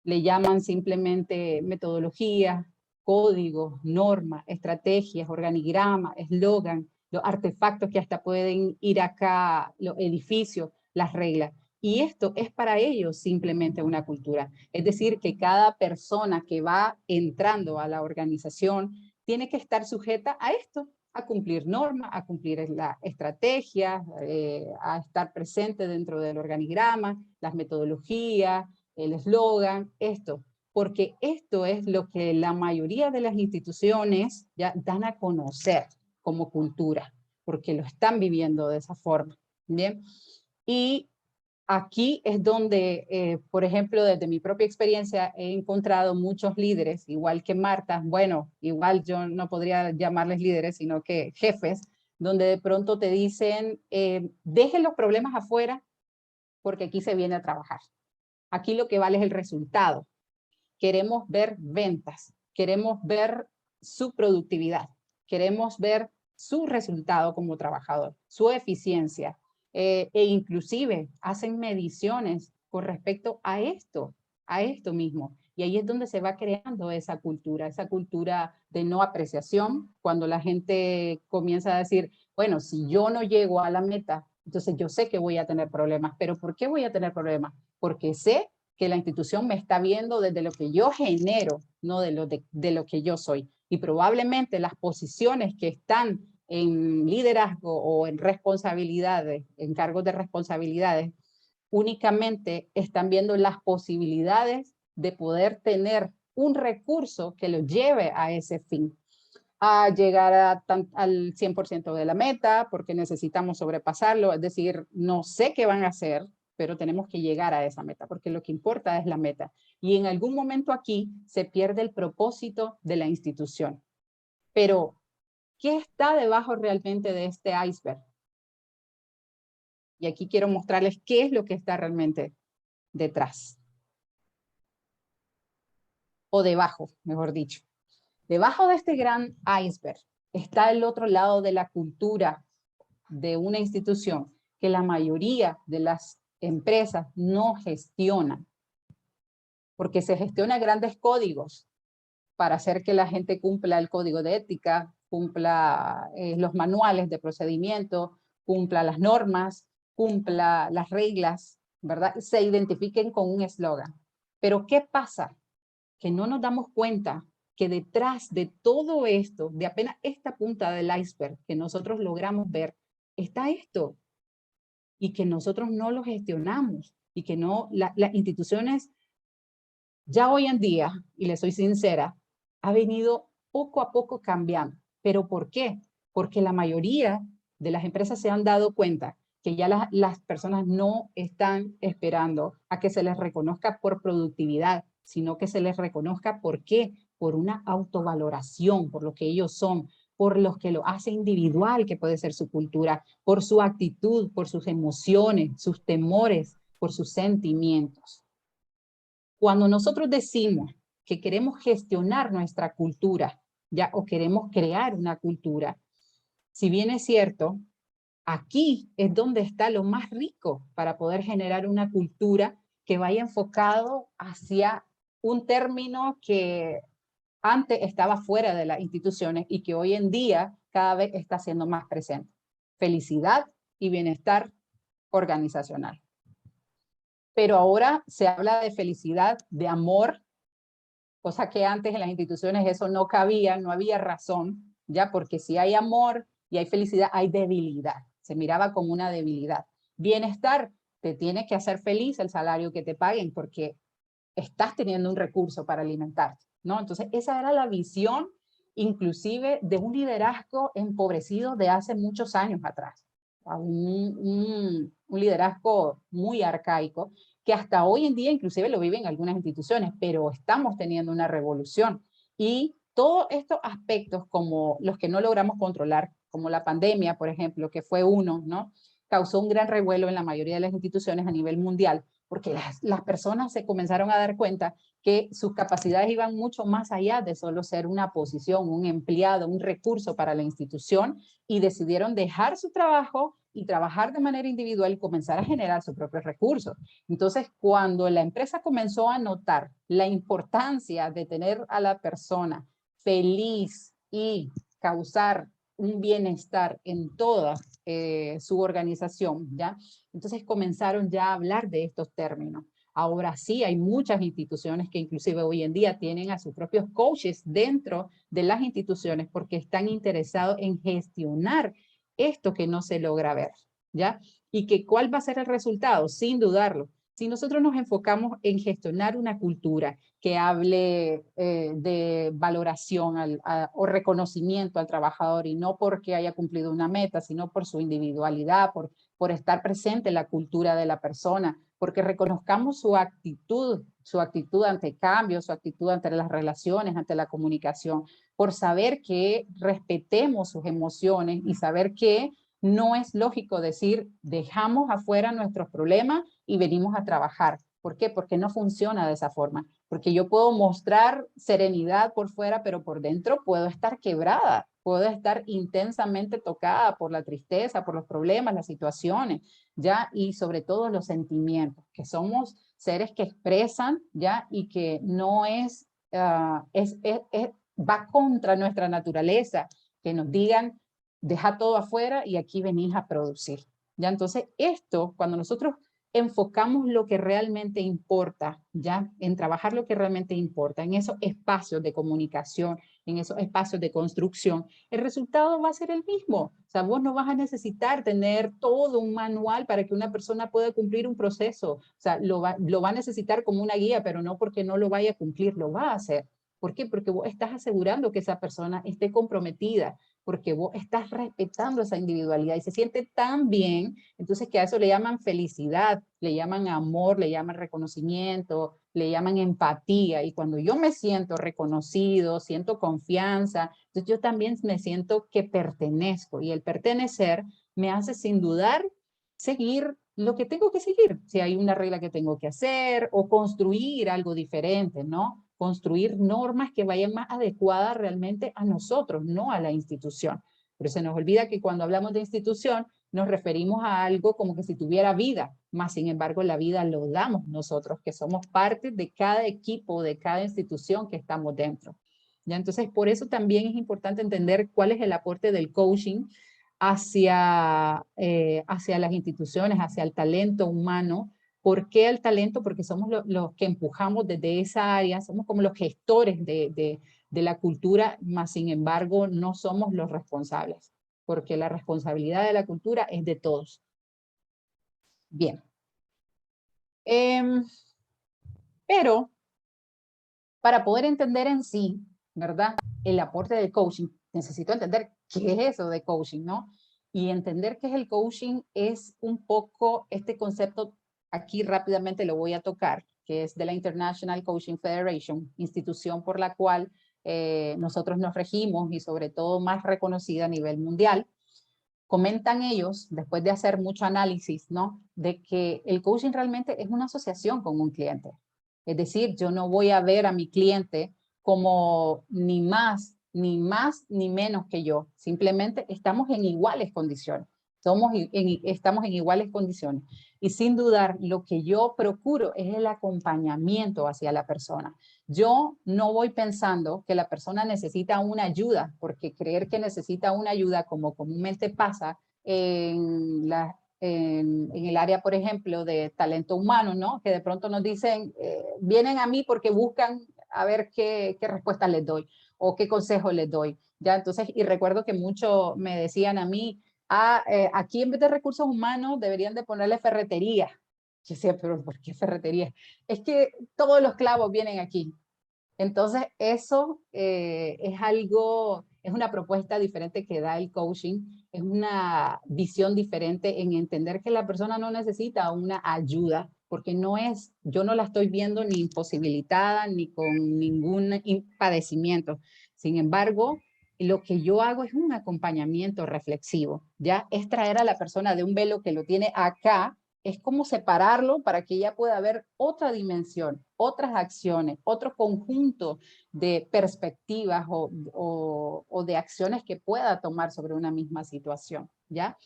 Le llaman simplemente metodología, códigos, normas, estrategias, organigramas, eslogan, los artefactos que hasta pueden ir acá, los edificios, las reglas. Y esto es para ellos simplemente una cultura. Es decir, que cada persona que va entrando a la organización tiene que estar sujeta a esto, a cumplir normas, a cumplir la estrategia, a estar presente dentro del organigrama, las metodologías, el eslogan, esto. Porque esto es lo que la mayoría de las instituciones ya dan a conocer como cultura, porque lo están viviendo de esa forma. Bien, y aquí es donde, por ejemplo, desde mi propia experiencia he encontrado muchos líderes, igual que Marta, bueno, igual yo no podría llamarles líderes, sino que jefes, donde de pronto te dicen, dejen los problemas afuera porque aquí se viene a trabajar. Aquí lo que vale es el resultado. Queremos ver ventas, queremos ver su productividad, queremos ver su resultado como trabajador, su eficiencia, e inclusive hacen mediciones con respecto a esto mismo. Y ahí es donde se va creando esa cultura de no apreciación, cuando la gente comienza a decir, bueno, si yo no llego a la meta, entonces yo sé que voy a tener problemas. ¿Pero por qué voy a tener problemas? Porque sé que la institución me está viendo desde lo que yo genero, no de lo que yo soy. Y probablemente las posiciones que están en liderazgo o en responsabilidades, en cargos de responsabilidades, únicamente están viendo las posibilidades de poder tener un recurso que los lleve a ese fin, a llegar al 100% de la meta, porque necesitamos sobrepasarlo, es decir, no sé qué van a hacer, pero tenemos que llegar a esa meta, porque lo que importa es la meta. Y en algún momento aquí se pierde el propósito de la institución. Pero, ¿qué está debajo realmente de este iceberg? Y aquí quiero mostrarles qué es lo que está realmente detrás. O debajo, mejor dicho. Debajo de este gran iceberg está el otro lado de la cultura de una institución que la mayoría de las empresas no gestionan, porque se gestionan grandes códigos para hacer que la gente cumpla el código de ética, cumpla los manuales de procedimiento, cumpla las normas, cumpla las reglas, ¿verdad? Se identifiquen con un eslogan. Pero ¿qué pasa? Que no nos damos cuenta que detrás de todo esto, de apenas esta punta del iceberg que nosotros logramos ver, está esto. Y que nosotros no lo gestionamos. Y que no, las instituciones ya hoy en día, y le soy sincera, ha venido poco a poco cambiando. ¿Pero por qué? Porque la mayoría de las empresas se han dado cuenta que ya las personas no están esperando a que se les reconozca por productividad, sino que se les reconozca ¿por qué? Por una autovaloración, por lo que ellos son, por lo que lo hace individual, que puede ser su cultura, por su actitud, por sus emociones, sus temores, por sus sentimientos. Cuando nosotros decimos que queremos gestionar nuestra cultura, ya, o queremos crear una cultura, si bien es cierto, aquí es donde está lo más rico para poder generar una cultura que vaya enfocado hacia un término que antes estaba fuera de las instituciones y que hoy en día cada vez está siendo más presente. felicidad y bienestar organizacional. Pero ahora se habla de felicidad, de amor, cosa que antes en las instituciones eso no cabía, no había razón, ¿ya? Porque si hay amor y hay felicidad, hay debilidad. Se miraba como una debilidad. Bienestar, te tiene que hacer feliz el salario que te paguen porque estás teniendo un recurso para alimentarte, ¿no? Entonces, esa era la visión, inclusive, de un liderazgo empobrecido de hace muchos años atrás. Un liderazgo muy arcaico, que hasta hoy en día inclusive lo viven algunas instituciones, pero estamos teniendo una revolución. Y todos estos aspectos, como los que no logramos controlar, como la pandemia, por ejemplo, que fue uno, ¿no? Causó un gran revuelo en la mayoría de las instituciones a nivel mundial, porque las personas se comenzaron a dar cuenta que sus capacidades iban mucho más allá de solo ser una posición, un empleado, un recurso para la institución, y decidieron dejar su trabajo y trabajar de manera individual y comenzar a generar sus propios recursos. Entonces, cuando la empresa comenzó a notar la importancia de tener a la persona feliz y causar un bienestar en toda su organización, ¿ya? Entonces comenzaron ya a hablar de estos términos. Ahora sí, hay muchas instituciones que inclusive hoy en día tienen a sus propios coaches dentro de las instituciones porque están interesados en gestionar esto que no se logra ver, ¿ya? Y que cuál va a ser el resultado, sin dudarlo. Si nosotros nos enfocamos en gestionar una cultura que hable de valoración o reconocimiento al trabajador y no porque haya cumplido una meta, sino por su individualidad, por estar presente en la cultura de la persona, porque reconozcamos su actitud ante cambios, su actitud ante las relaciones, ante la comunicación, por saber que respetemos sus emociones y saber que no es lógico decir dejamos afuera nuestros problemas y venimos a trabajar. ¿Por qué? Porque no funciona de esa forma. Porque yo puedo mostrar serenidad por fuera, pero por dentro puedo estar quebrada, puedo estar intensamente tocada por la tristeza, por los problemas, las situaciones, ¿ya? Y sobre todo los sentimientos, que somos seres que expresan, ¿ya? Y que no va contra nuestra naturaleza, que nos digan, deja todo afuera y aquí venís a producir, ¿ya? Entonces esto, cuando nosotros enfocamos lo que realmente importa, ¿ya? En trabajar lo que realmente importa, en esos espacios de comunicación, en esos espacios de construcción, el resultado va a ser el mismo. O sea, vos no vas a necesitar tener todo un manual para que una persona pueda cumplir un proceso. O sea, lo va a necesitar como una guía, pero no porque no lo vaya a cumplir, lo va a hacer. ¿Por qué? Porque vos estás asegurando que esa persona esté comprometida, porque vos estás respetando esa individualidad y se siente tan bien, entonces que a eso le llaman felicidad, le llaman amor, le llaman reconocimiento, le llaman empatía, y cuando yo me siento reconocido, siento confianza, entonces yo también me siento que pertenezco, y el pertenecer me hace sin dudar seguir lo que tengo que seguir, si hay una regla que tengo que hacer o construir algo diferente, ¿no? Construir normas que vayan más adecuadas realmente a nosotros, no a la institución. Pero se nos olvida que cuando hablamos de institución nos referimos a algo como que si tuviera vida, más sin embargo la vida lo damos nosotros, que somos parte de cada equipo, de cada institución que estamos dentro. ¿Ya? Entonces, por eso también es importante entender cuál es el aporte del coaching hacia las instituciones, hacia el talento humano. ¿Por qué el talento? Porque somos los que empujamos desde esa área, somos como los gestores de la cultura, más sin embargo no somos los responsables, porque la responsabilidad de la cultura es de todos. Bien. Pero para poder entender en sí, ¿verdad? El aporte del coaching, necesito entender qué es eso de coaching, ¿no? Y entender qué es el coaching es un poco este concepto, aquí rápidamente lo voy a tocar, que es de la International Coaching Federation, institución por la cual nosotros nos regimos y sobre todo más reconocida a nivel mundial. Comentan ellos, después de hacer mucho análisis, ¿no? De que el coaching realmente es una asociación con un cliente. Es decir, yo no voy a ver a mi cliente como ni más ni menos que yo. Simplemente estamos en iguales condiciones. Estamos en iguales condiciones. Y sin dudar, lo que yo procuro es el acompañamiento hacia la persona. Yo no voy pensando que la persona necesita una ayuda, porque creer que necesita una ayuda, como comúnmente pasa, en el área, por ejemplo, de talento humano, ¿no? Que de pronto nos dicen, vienen a mí porque buscan a ver qué respuestas les doy o qué consejos les doy. ¿Ya? Entonces, y recuerdo que mucho me decían a mí, aquí en vez de recursos humanos deberían de ponerle ferretería. Yo decía, pero ¿por qué ferretería? Es que todos los clavos vienen aquí. Entonces, eso es algo, es una propuesta diferente que da el coaching, es una visión diferente en entender que la persona no necesita una ayuda, porque no es, yo no la estoy viendo ni imposibilitada, ni con ningún padecimiento. Sin embargo, lo que yo hago es un acompañamiento reflexivo, ¿ya? Es traer a la persona de un velo que lo tiene acá, es como separarlo para que ella pueda ver otra dimensión, otras acciones, otro conjunto de perspectivas o de acciones que pueda tomar sobre una misma situación, ¿ya?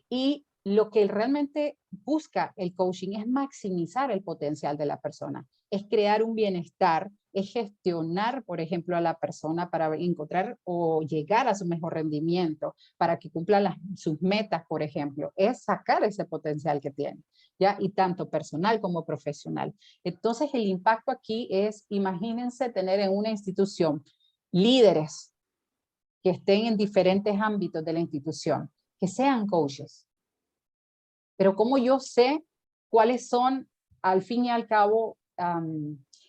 Y lo que realmente busca el coaching es maximizar el potencial de la persona, es crear un bienestar, es gestionar, por ejemplo, a la persona para encontrar o llegar a su mejor rendimiento, para que cumpla sus metas, por ejemplo, es sacar ese potencial que tiene, ¿ya? Y tanto personal como profesional. Entonces, el impacto aquí es, imagínense tener en una institución líderes que estén en diferentes ámbitos de la institución, que sean coaches. Pero ¿cómo yo sé cuáles son, al fin y al cabo,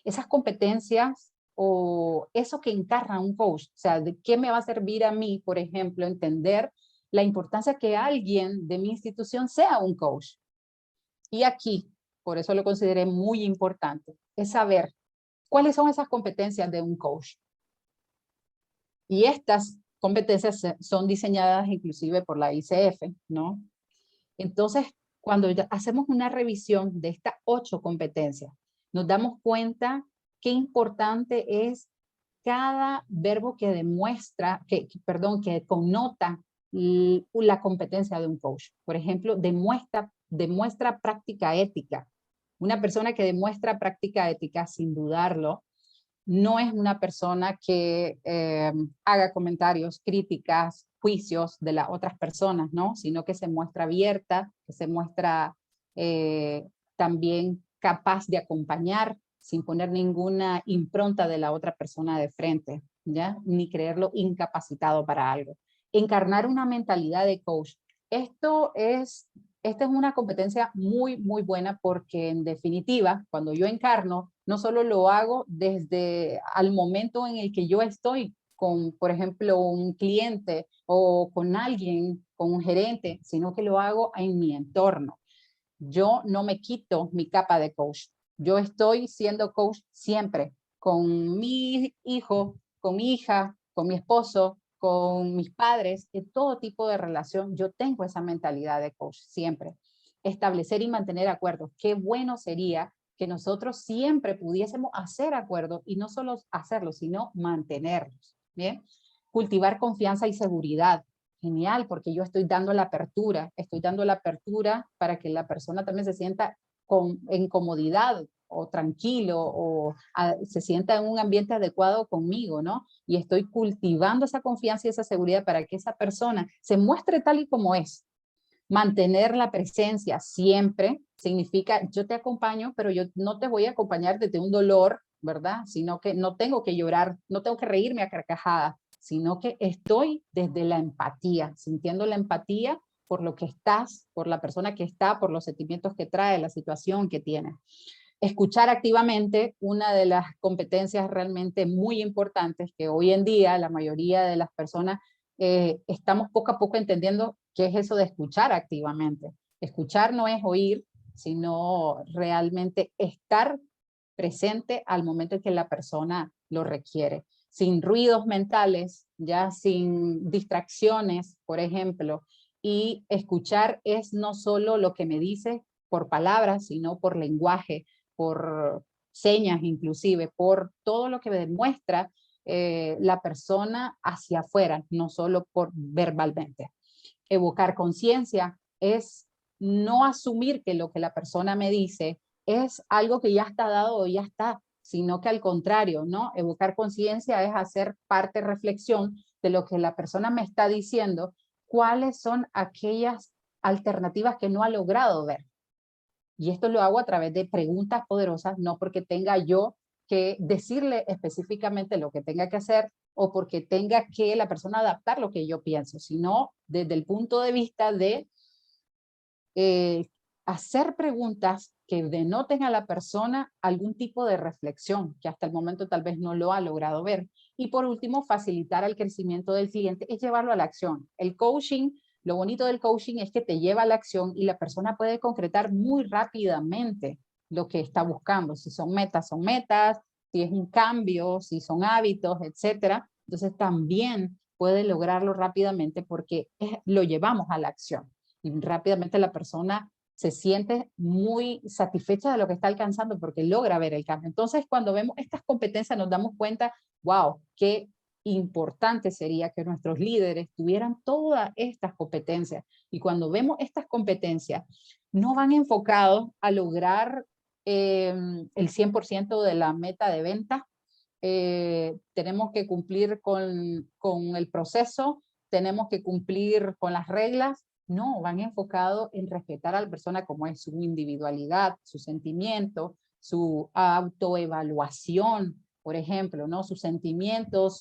esas competencias o eso que encarna un coach? O sea, ¿de qué me va a servir a mí, por ejemplo, entender la importancia que alguien de mi institución sea un coach? Y aquí, por eso lo consideré muy importante, es saber cuáles son esas competencias de un coach. Y estas competencias son diseñadas inclusive por la ICF, ¿no? Entonces, cuando hacemos una revisión de estas 8 competencias, nos damos cuenta qué importante es cada verbo que demuestra, que connota la competencia de un coach. Por ejemplo, demuestra práctica ética. Una persona que demuestra práctica ética, sin dudarlo, no es una persona que haga comentarios, críticas, juicios de las otras personas, ¿no? Sino que se muestra abierta, que se muestra también capaz de acompañar sin poner ninguna impronta de la otra persona de frente, ¿ya? Ni creerlo incapacitado para algo. Encarnar una mentalidad de coach. Esta es una competencia muy, muy buena porque en definitiva, cuando yo encarno, no solo lo hago desde al momento en el que yo estoy con, por ejemplo, un cliente o con alguien, con un gerente, sino que lo hago en mi entorno. Yo no me quito mi capa de coach. Yo estoy siendo coach siempre, con mi hijo, con mi hija, con mi esposo, con mis padres, en todo tipo de relación, yo tengo esa mentalidad de coach siempre. Establecer y mantener acuerdos. Qué bueno sería que nosotros siempre pudiésemos hacer acuerdos y no solo hacerlos, sino mantenerlos. ¿Bien? Cultivar confianza y seguridad. Genial, porque yo estoy dando la apertura para que la persona también se sienta en comodidad o tranquilo o se sienta en un ambiente adecuado conmigo, ¿no? Y estoy cultivando esa confianza y esa seguridad para que esa persona se muestre tal y como es. Mantener la presencia siempre significa yo te acompaño, pero yo no te voy a acompañar desde un dolor, ¿verdad? Sino que no tengo que llorar, no tengo que reírme a carcajadas, sino que estoy desde la empatía, sintiendo la empatía por lo que estás, por la persona que está, por los sentimientos que trae, la situación que tiene. Escuchar activamente, una de las competencias realmente muy importantes que hoy en día la mayoría de las personas estamos poco a poco entendiendo qué es eso de escuchar activamente. Escuchar no es oír, sino realmente estar presente al momento en que la persona lo requiere, sin ruidos mentales, ya sin distracciones, por ejemplo, y escuchar es no solo lo que me dice por palabras, sino por lenguaje, por señas inclusive, por todo lo que me demuestra la persona hacia afuera, no solo por verbalmente. Evocar conciencia es no asumir que lo que la persona me dice es algo que ya está dado o ya está, sino que al contrario, ¿no? Evocar conciencia es hacer parte reflexión de lo que la persona me está diciendo, cuáles son aquellas alternativas que no ha logrado ver. Y esto lo hago a través de preguntas poderosas, no porque tenga yo que decirle específicamente lo que tenga que hacer o porque tenga que la persona adaptar lo que yo pienso, sino desde el punto de vista de hacer preguntas que denoten a la persona algún tipo de reflexión que hasta el momento tal vez no lo ha logrado ver. Y por último, facilitar el crecimiento del cliente es llevarlo a la acción. El coaching, lo bonito del coaching es que te lleva a la acción y la persona puede concretar muy rápidamente lo que está buscando. Si son metas, si es un cambio, si son hábitos, etcétera. Entonces también puede lograrlo rápidamente porque lo llevamos a la acción. Y rápidamente la persona se siente muy satisfecha de lo que está alcanzando porque logra ver el cambio. Entonces, cuando vemos estas competencias nos damos cuenta, wow, qué importante sería que nuestros líderes tuvieran todas estas competencias. Y cuando vemos estas competencias, no van enfocados a lograr el 100% de la meta de venta. Tenemos que cumplir con el proceso, tenemos que cumplir con las reglas. No, van enfocados en respetar a la persona como es su individualidad, su sentimiento, su autoevaluación, por ejemplo, ¿no? Sus sentimientos,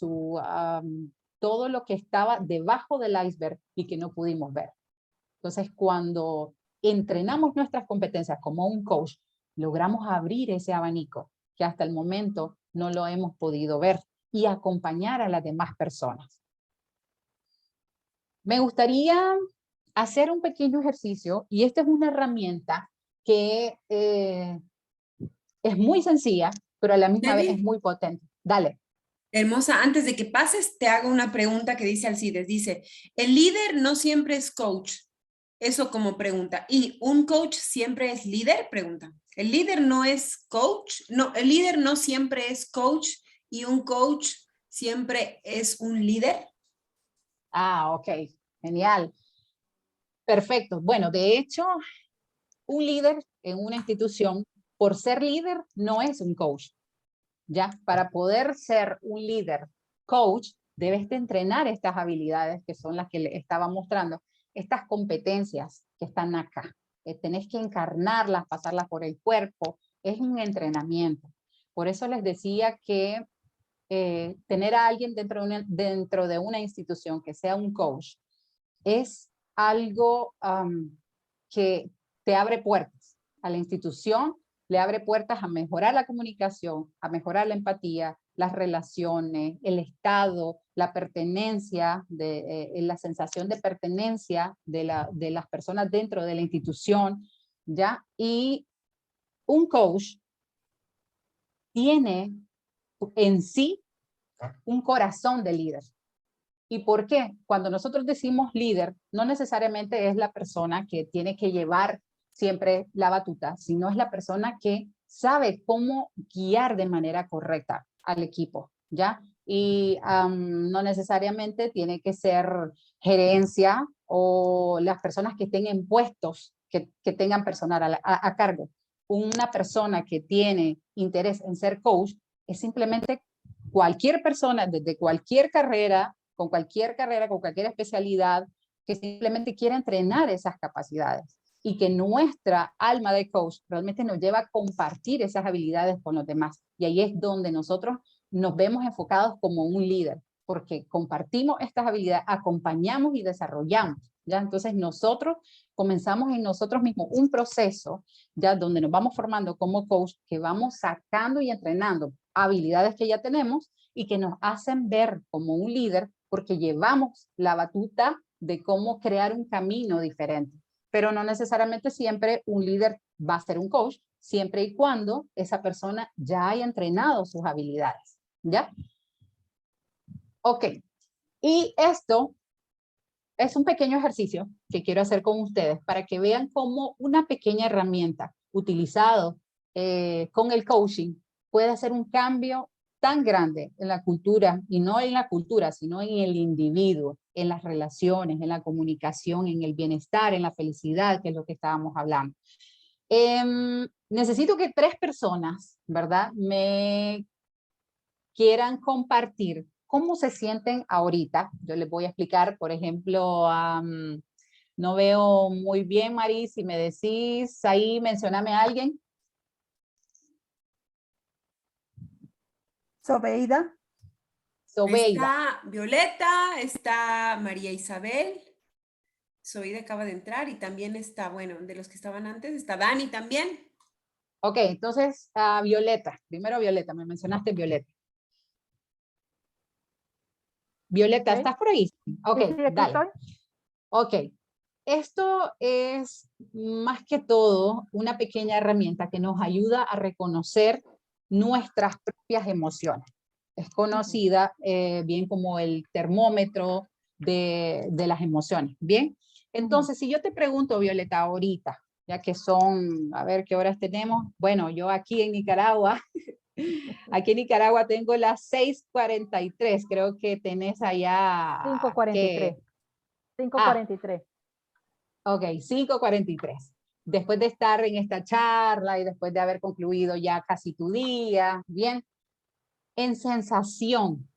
todo lo que estaba debajo del iceberg y que no pudimos ver. Entonces, cuando entrenamos nuestras competencias como un coach, logramos abrir ese abanico que hasta el momento no lo hemos podido ver y acompañar a las demás personas. Me gustaría hacer un pequeño ejercicio y esta es una herramienta que es muy sencilla, pero a la misma vez es muy potente. Dale. Hermosa, antes de que pases, te hago una pregunta que dice Alcides. Dice, el líder no siempre es coach. Eso como pregunta. ¿Y un coach siempre es líder? Pregunta. ¿El líder no es coach? No, el líder no siempre es coach y un coach siempre es un líder. Ah, ok. Genial. Perfecto. Bueno, de hecho, un líder en una institución, por ser líder, no es un coach. ¿Ya? Para poder ser un líder coach, debes de entrenar estas habilidades que son las que le estaba mostrando, estas competencias que están acá. Tenés que encarnarlas, pasarlas por el cuerpo, es un entrenamiento. Por eso les decía que tener a alguien dentro de una institución que sea un coach es algo que te abre puertas a la institución, le abre puertas a mejorar la comunicación, a mejorar la empatía, las relaciones, el estado, la pertenencia, la sensación de pertenencia de las personas dentro de la institución, ¿ya? Y un coach tiene en sí un corazón de líder. ¿Y por qué? Cuando nosotros decimos líder, no necesariamente es la persona que tiene que llevar siempre la batuta, sino es la persona que sabe cómo guiar de manera correcta al equipo, ¿ya? Y no necesariamente tiene que ser gerencia o las personas que estén en puestos que tengan personal a cargo. Una persona que tiene interés en ser coach es simplemente cualquier persona desde cualquier carrera, con cualquier especialidad, que simplemente quiera entrenar esas capacidades y que nuestra alma de coach realmente nos lleva a compartir esas habilidades con los demás. Y ahí es donde nosotros nos vemos enfocados como un líder, porque compartimos estas habilidades, acompañamos y desarrollamos. ¿Ya? Entonces nosotros comenzamos en nosotros mismos un proceso ya donde nos vamos formando como coach, que vamos sacando y entrenando habilidades que ya tenemos y que nos hacen ver como un líder porque llevamos la batuta de cómo crear un camino diferente. Pero no necesariamente siempre un líder va a ser un coach, siempre y cuando esa persona ya haya entrenado sus habilidades. ¿Ya? Ok. Y esto es un pequeño ejercicio que quiero hacer con ustedes para que vean cómo una pequeña herramienta utilizado con el coaching puede hacer un cambio tan grande en la cultura, y no en la cultura, sino en el individuo, en las relaciones, en la comunicación, en el bienestar, en la felicidad, que es lo que estábamos hablando. Necesito que 3 personas, ¿verdad?, me quieran compartir ¿cómo se sienten ahorita? Yo les voy a explicar, por ejemplo, no veo muy bien, Mari, si me decís ahí, mencioname a alguien. Sobeida. Sobeida. Está Violeta, está María Isabel. Sobeida acaba de entrar y también está, bueno, de los que estaban antes, está Dani también. Ok, entonces, Violeta. Primero Violeta, me mencionaste Violeta. Violeta, Ok. ¿estás por ahí? Ok, Sí, aquí dale. estoy. Ok, esto es más que todo una pequeña herramienta que nos ayuda a reconocer nuestras propias emociones. Es conocida bien como el termómetro de las emociones. Bien, entonces si yo te pregunto, Violeta, ahorita, ya que son, a ver qué horas tenemos. Bueno, yo aquí en Nicaragua, aquí en Nicaragua tengo las 6:43. Creo que tenés allá, 5:43. que 5:43. ok, 5:43. Después de estar en esta charla y después de haber concluido ya casi tu día, bien, en sensación,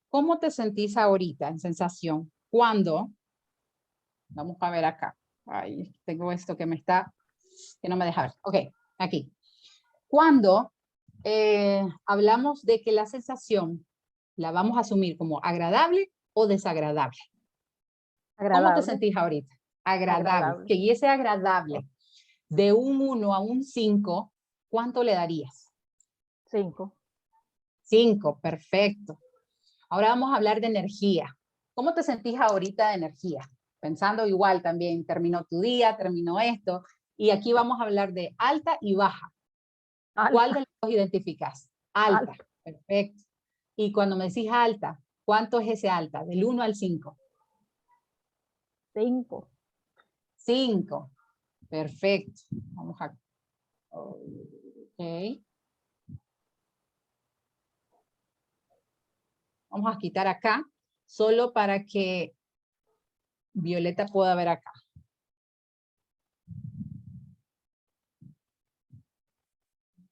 ¿cómo te sentís ahorita en sensación? ¿Cuándo? Vamos a ver acá. Ay, tengo esto que que no me deja ver. Ok, aquí. Cuando hablamos de que la sensación la vamos a asumir como agradable o desagradable. ¿Cómo te Agradable. sentís ahorita? Agradable. Agradable. Que y ese agradable, de un 1 a un 5, ¿cuánto le darías? 5. 5, perfecto. Ahora vamos a hablar de energía. ¿Cómo te sentís ahorita de energía? Pensando igual también, terminó tu día, terminó esto, y aquí vamos a hablar de alta y baja. ¿Cuál de los dos identificas? Alta, Alta. perfecto. Y cuando me decís alta, ¿cuánto es ese alta? Del 1 al 5. 5. 5, perfecto. Vamos a... Ok. Vamos a quitar acá, solo para que Violeta pueda ver acá.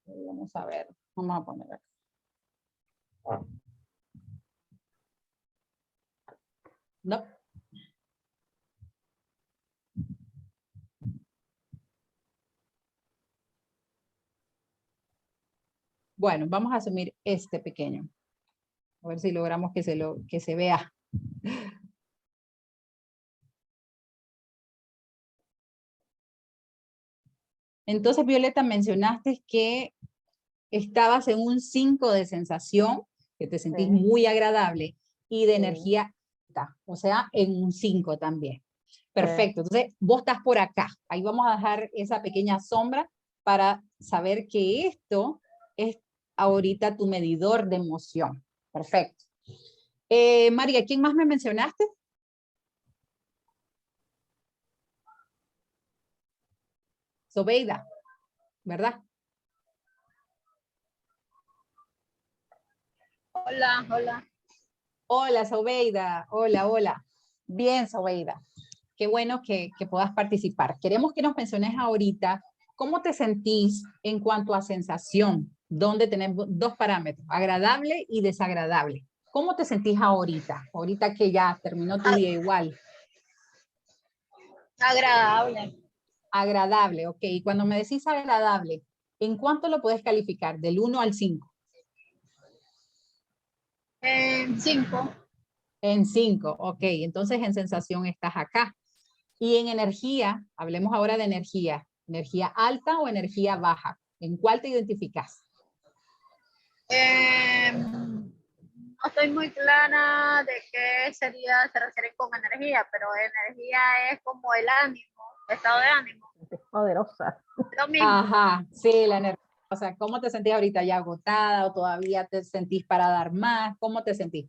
Vamos a ver, vamos a poner acá. No. Bueno, vamos a asumir este pequeño. A ver si logramos que se vea. Entonces, Violeta, mencionaste que estabas en un 5 de sensación, que te sentís Sí. muy agradable, y de Sí. energía alta, o sea, en un 5 también. Perfecto, entonces vos estás por acá. Ahí vamos a dejar esa pequeña sombra para saber que esto es ahorita tu medidor de emoción. Perfecto. María, ¿quién más me mencionaste? Sobeida, ¿verdad? Hola, hola. Hola, Sobeida. Hola, hola. Bien, Sobeida. Qué bueno que puedas participar. Queremos que nos menciones ahorita cómo te sentís en cuanto a sensación, donde tenemos dos parámetros, agradable y desagradable. ¿Cómo te sentís ahorita? Ahorita que ya terminó tu día igual. Agradable. Agradable, ok. Y cuando me decís agradable, ¿en cuánto lo puedes calificar? Del 1 al 5. 5. En 5, ok. Entonces en sensación estás acá. Y en energía, hablemos ahora de energía. ¿Energía alta o energía baja? ¿En cuál te identificas? No estoy muy clara de qué sería, se refiere con energía, pero energía es como el ánimo, estado de ánimo. Es poderosa. Lo mismo. Ajá, sí, la energía. O sea, ¿cómo te sentís ahorita? ¿Ya agotada o todavía te sentís para dar más? ¿Cómo te sentís?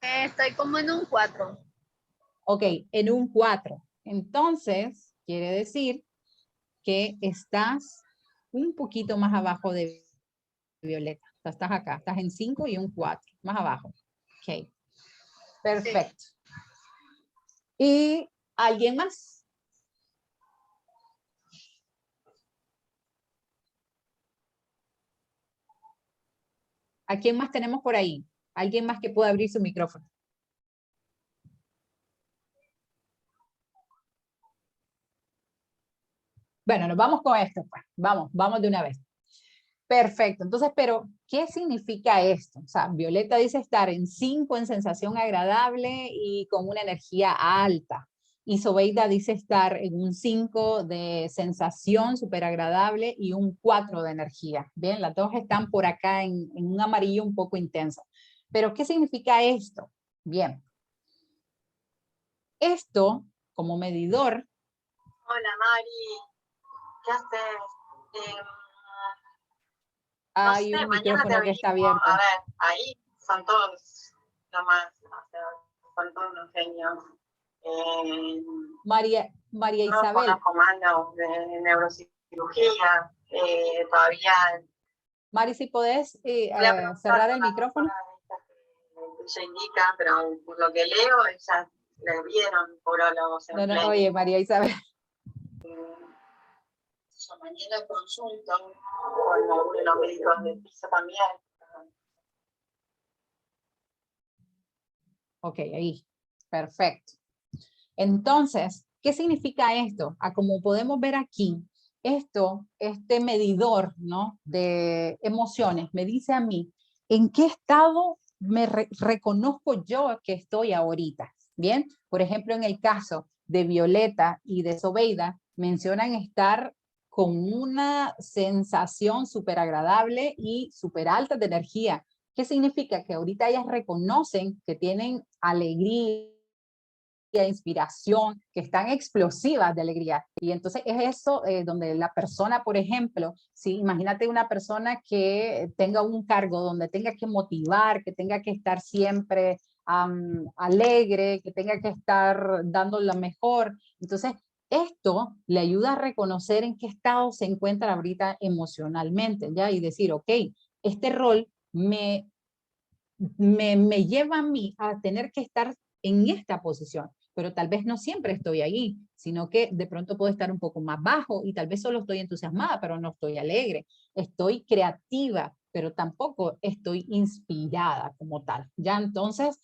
Estoy como en un 4. Ok, en un 4. Entonces, quiere decir que estás un poquito más abajo de Violeta. O sea, estás acá, estás en 5 y un 4, más abajo. Ok, perfecto. Sí. ¿Y alguien más? ¿A quién más tenemos por ahí? ¿Alguien más que pueda abrir su micrófono? Bueno, nos vamos con esto, pues. Vamos de una vez. Perfecto. Entonces, pero, ¿qué significa esto? O sea, Violeta dice estar en 5 en sensación agradable y con una energía alta. Y Sobeida dice estar en un 5 de sensación súper agradable y un 4 de energía. Bien, las dos están por acá en un amarillo un poco intenso. Pero, ¿qué significa esto? Bien. Esto, como medidor. Hola, Mari. ¿Qué haces? No Hay sé, un mañana te micrófono que está averiguo. abierto. A ver, ahí son todos lo más, o sea, son todos unos genios. María No Isabel. conozco manos de neurocirugía, todavía. Mari, si podés Voy a preguntar cerrar el a la micrófono. doctora que ella indica, pero por lo que leo, ellas le vieron urólogos en No, Pleno. oye, María Isabel. Yo mañana consulto con algunos de los médicos del piso también. Ok, ahí. Perfecto. Entonces, ¿qué significa esto? Como podemos ver aquí, este medidor, ¿no?, de emociones me dice a mí en qué estado me reconozco yo que estoy ahorita. Bien, por ejemplo, en el caso de Violeta y de Sobeida, mencionan estar con una sensación súper agradable y súper alta de energía. ¿Qué significa? Que ahorita ellas reconocen que tienen alegría, inspiración, que están explosivas de alegría. Y entonces es eso donde la persona, por ejemplo, ¿sí? Imagínate una persona que tenga un cargo donde tenga que motivar, que tenga que estar siempre alegre, que tenga que estar dando lo mejor. Entonces, esto le ayuda a reconocer en qué estado se encuentra ahorita emocionalmente, ¿ya? Y decir, ok, este rol me lleva a mí a tener que estar en esta posición, pero tal vez no siempre estoy ahí, sino que de pronto puedo estar un poco más bajo y tal vez solo estoy entusiasmada, pero no estoy alegre. Estoy creativa, pero tampoco estoy inspirada como tal. Ya entonces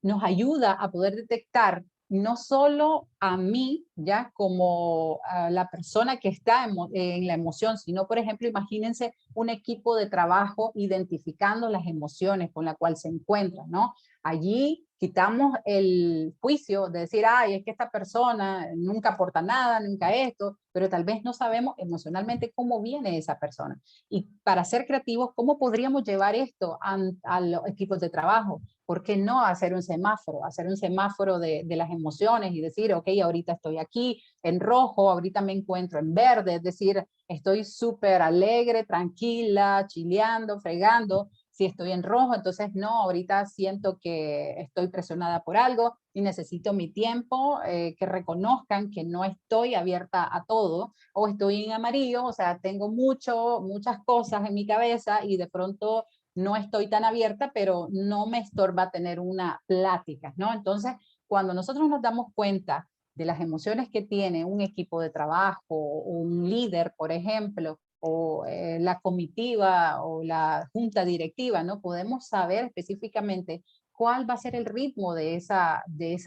nos ayuda a poder detectar no solo a mí, ya como a la persona que está en la emoción, sino, por ejemplo, imagínense un equipo de trabajo identificando las emociones con las cuales se encuentran, ¿no? Allí quitamos el juicio de decir, ay, es que esta persona nunca aporta nada, nunca esto, pero tal vez no sabemos emocionalmente cómo viene esa persona. Y para ser creativos, ¿cómo podríamos llevar esto a los equipos de trabajo? ¿Por qué no hacer un semáforo? Hacer un semáforo de las emociones y decir, ok, ahorita estoy aquí en rojo, ahorita me encuentro en verde, es decir, estoy súper alegre, tranquila, chileando, fregando. Si estoy en rojo, entonces no, ahorita siento que estoy presionada por algo y necesito mi tiempo, que reconozcan que no estoy abierta a todo, o estoy en amarillo, o sea, tengo muchas cosas en mi cabeza y de pronto no estoy tan abierta, pero no me estorba tener una plática, ¿no? Entonces, cuando nosotros nos damos cuenta de las emociones que tiene un equipo de trabajo, o un líder, por ejemplo, o la comitiva o la junta directiva, ¿no? Podemos saber específicamente cuál va a ser el ritmo de esa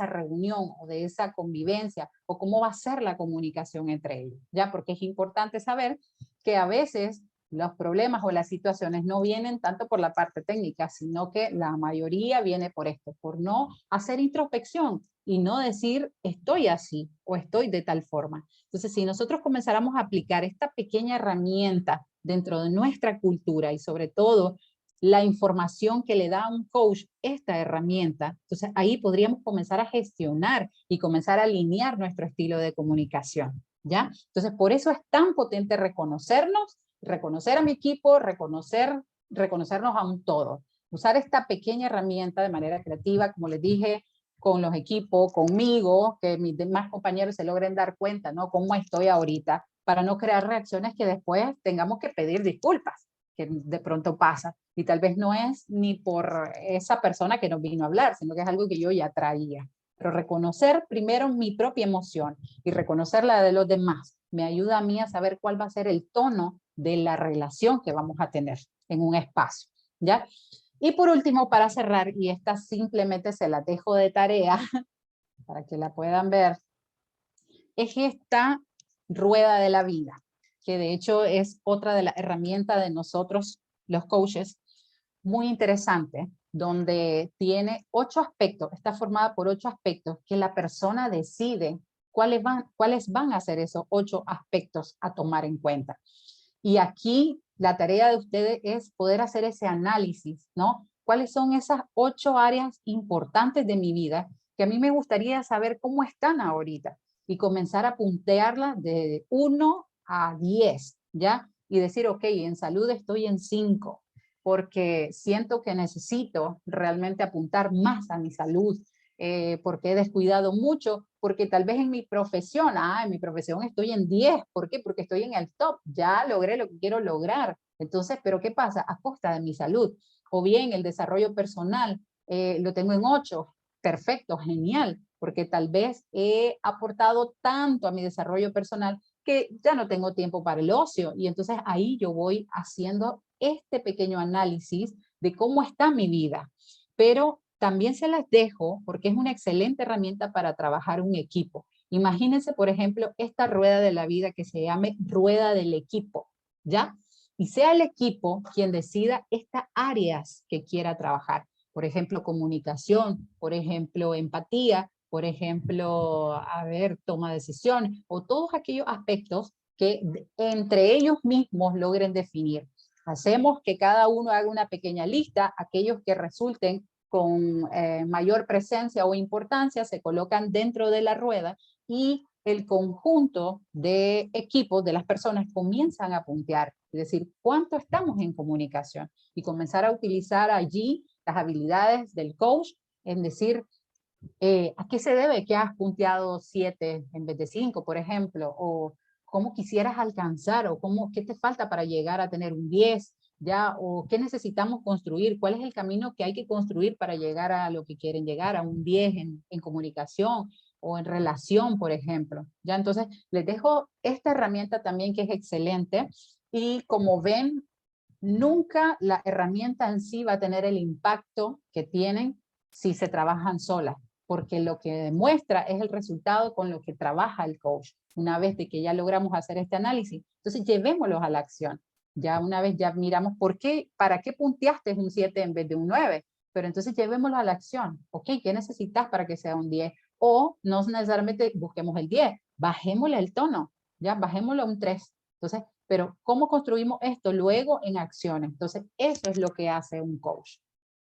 reunión o de esa convivencia, o cómo va a ser la comunicación entre ellos, ¿ya? Porque es importante saber que a veces los problemas o las situaciones no vienen tanto por la parte técnica, sino que la mayoría viene por esto, por no hacer introspección y no decir estoy así o estoy de tal forma. Entonces, si nosotros comenzáramos a aplicar esta pequeña herramienta dentro de nuestra cultura y sobre todo la información que le da a un coach esta herramienta, entonces ahí podríamos comenzar a gestionar y comenzar a alinear nuestro estilo de comunicación, ¿ya? Entonces, por eso es tan potente reconocernos, reconocer a mi equipo, reconocernos a un todo. Usar esta pequeña herramienta de manera creativa, como les dije, con los equipos, conmigo, que mis demás compañeros se logren dar cuenta, ¿no? Cómo estoy ahorita, para no crear reacciones que después tengamos que pedir disculpas, que de pronto pasa. Y tal vez no es ni por esa persona que nos vino a hablar, sino que es algo que yo ya traía. Pero reconocer primero mi propia emoción y reconocer la de los demás me ayuda a mí a saber cuál va a ser el tono de la relación que vamos a tener en un espacio, ¿ya? Y por último, para cerrar, y esta simplemente se la dejo de tarea para que la puedan ver, es esta rueda de la vida, que de hecho es otra de las herramientas de nosotros, los coaches, muy interesante, donde tiene 8 aspectos, está formada por 8 aspectos que la persona decide cuáles van a ser esos 8 aspectos a tomar en cuenta. Y aquí la tarea de ustedes es poder hacer ese análisis, ¿no? ¿Cuáles son esas 8 áreas importantes de mi vida que a mí me gustaría saber cómo están ahorita? Y comenzar a puntearlas de 1 a 10, ¿ya? Y decir, ok, en salud estoy en 5, porque siento que necesito realmente apuntar más a mi salud, porque he descuidado mucho, porque tal vez en mi profesión, en mi profesión estoy en 10, ¿por qué? Porque estoy en el top, ya logré lo que quiero lograr. Entonces, ¿pero qué pasa? A costa de mi salud. O bien el desarrollo personal, lo tengo en 8, perfecto, genial, porque tal vez he aportado tanto a mi desarrollo personal que ya no tengo tiempo para el ocio. Y entonces ahí yo voy haciendo este pequeño análisis de cómo está mi vida. Pero también se las dejo porque es una excelente herramienta para trabajar un equipo. Imagínense, por ejemplo, esta rueda de la vida que se llame rueda del equipo, ¿ya? Y sea el equipo quien decida estas áreas que quiera trabajar. Por ejemplo, comunicación, por ejemplo, empatía, por ejemplo, toma de decisiones, o todos aquellos aspectos que entre ellos mismos logren definir. Hacemos que cada uno haga una pequeña lista, aquellos que resulten con mayor presencia o importancia se colocan dentro de la rueda y el conjunto de equipos de las personas comienzan a puntear, es decir, cuánto estamos en comunicación y comenzar a utilizar allí las habilidades del coach en decir, ¿a qué se debe que has punteado 7 en vez de 5, por ejemplo? O cómo quisieras alcanzar, o qué te falta para llegar a tener un 10, ¿ya? O qué necesitamos construir, cuál es el camino que hay que construir para llegar a lo que quieren llegar, a un 10 en comunicación o en relación, por ejemplo. ¿Ya? Entonces, les dejo esta herramienta también que es excelente y como ven, nunca la herramienta en sí va a tener el impacto que tienen si se trabajan solas, porque lo que demuestra es el resultado con lo que trabaja el coach. Una vez de que ya logramos hacer este análisis, entonces llevémoslos a la acción. Ya una vez ya miramos para qué punteaste un 7 en vez de un 9, pero entonces llevémoslo a la acción. Ok, ¿qué necesitas para que sea un 10? O no necesariamente busquemos el 10, bajémosle el tono, ya bajémoslo a un 3. Entonces, pero ¿cómo construimos esto luego en acciones? Entonces, eso es lo que hace un coach.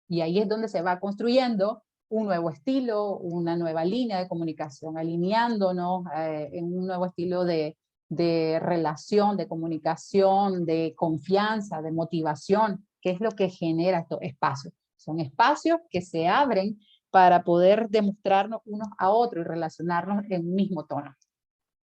Y ahí es donde se va construyendo un nuevo estilo, una nueva línea de comunicación, alineándonos en un nuevo estilo de relación, de comunicación, de confianza, de motivación, que es lo que genera estos espacios. Son espacios que se abren para poder demostrarnos unos a otros y relacionarnos en un mismo tono.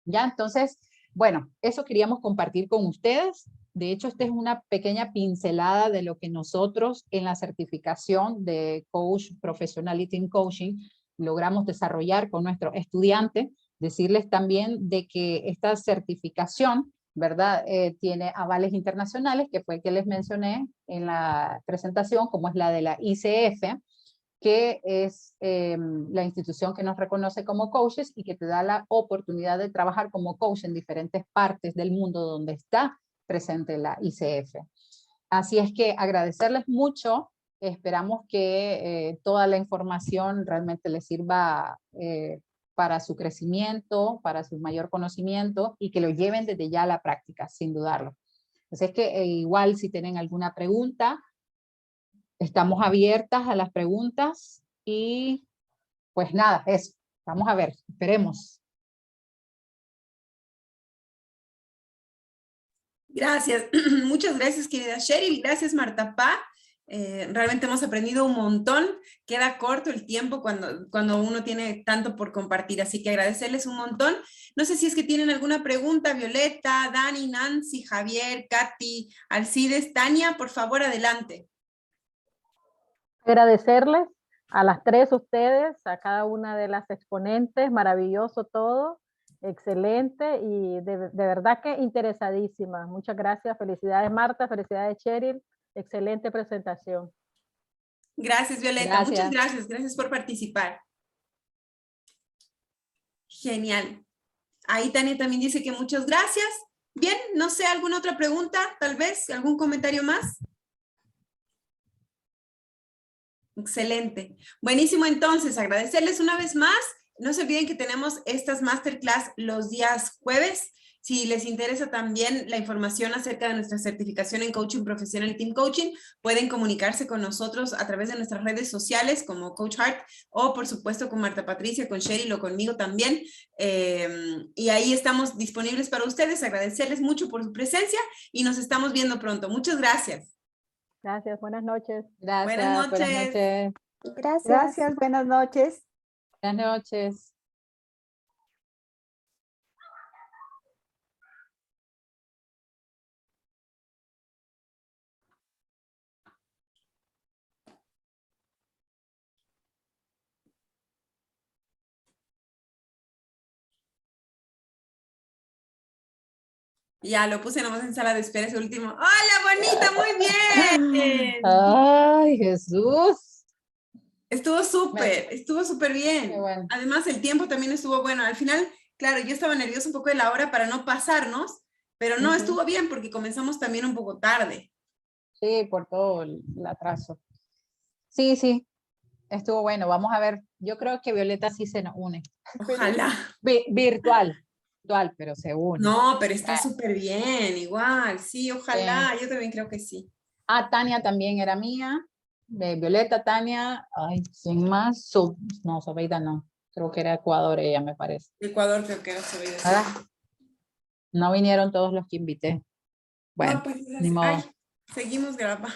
Ya, entonces, bueno, eso queríamos compartir con ustedes. De hecho, esta es una pequeña pincelada de lo que nosotros en la certificación de Coach Professionality in Coaching logramos desarrollar con nuestros estudiantes. Decirles también de que esta certificación, ¿verdad? Tiene avales internacionales, que fue el que les mencioné en la presentación, como es la de la ICF, que es la institución que nos reconoce como coaches y que te da la oportunidad de trabajar como coach en diferentes partes del mundo donde está presente la ICF. Así es que agradecerles mucho, esperamos que toda la información realmente les sirva para su crecimiento, para su mayor conocimiento y que lo lleven desde ya a la práctica, sin dudarlo. Así es que igual si tienen alguna pregunta, estamos abiertas a las preguntas y pues nada, eso. Vamos a ver, esperemos. Gracias, muchas gracias querida Cheryl, gracias Marta Pá. Realmente hemos aprendido un montón, queda corto el tiempo cuando uno tiene tanto por compartir, así que agradecerles un montón. No sé si es que tienen alguna pregunta, Violeta, Dani, Nancy, Javier, Katy, Alcides, Tania, por favor adelante. Agradecerles a las 3 ustedes, a cada una de las exponentes, maravilloso todo, excelente y de verdad que interesadísima. Muchas gracias, felicidades Marta, felicidades Cheryl, excelente presentación. Gracias, Violeta. Gracias. Muchas gracias. Gracias por participar. Genial. Ahí Tania también dice que muchas gracias. Bien, no sé, ¿alguna otra pregunta? Tal vez, ¿algún comentario más? Excelente. Buenísimo, entonces, agradecerles una vez más. No se olviden que tenemos estas masterclass los días jueves. Si les interesa también la información acerca de nuestra certificación en coaching profesional y team coaching, pueden comunicarse con nosotros a través de nuestras redes sociales como Coach Heart o por supuesto con Marta Patricia, con Cheryl o conmigo también. Y ahí estamos disponibles para ustedes. Agradecerles mucho por su presencia y nos estamos viendo pronto. Muchas gracias. Gracias, buenas noches. Gracias. Buenas Buenas noches. noches. Gracias. Gracias, buenas noches. Buenas noches. Ya, lo puse nomás en sala de espera ese último. ¡Hola, bonita! ¡Muy bien! Ay, Jesús. Estuvo súper Qué bien. bueno. Además, el tiempo también estuvo bueno. Al final, claro, yo estaba nerviosa un poco de la hora para no pasarnos, pero no, Ujú. estuvo bien porque comenzamos también un poco tarde. Sí, por todo el atraso. Sí, sí, estuvo bueno. Vamos a ver. Yo creo que Violeta sí se nos une. Ojalá. Virtual, pero se une. No, pero está súper bien, igual. Sí, ojalá. Yo también creo que sí. Ah, Tania también era mía. De Violeta, Tania. Ay, sin más. No, Sobeida no. Creo que era Ecuador ella, me parece. Ecuador creo que era su vida. Ah, no vinieron todos los que invité. Bueno, No, pues, ni modo. ay, seguimos grabando.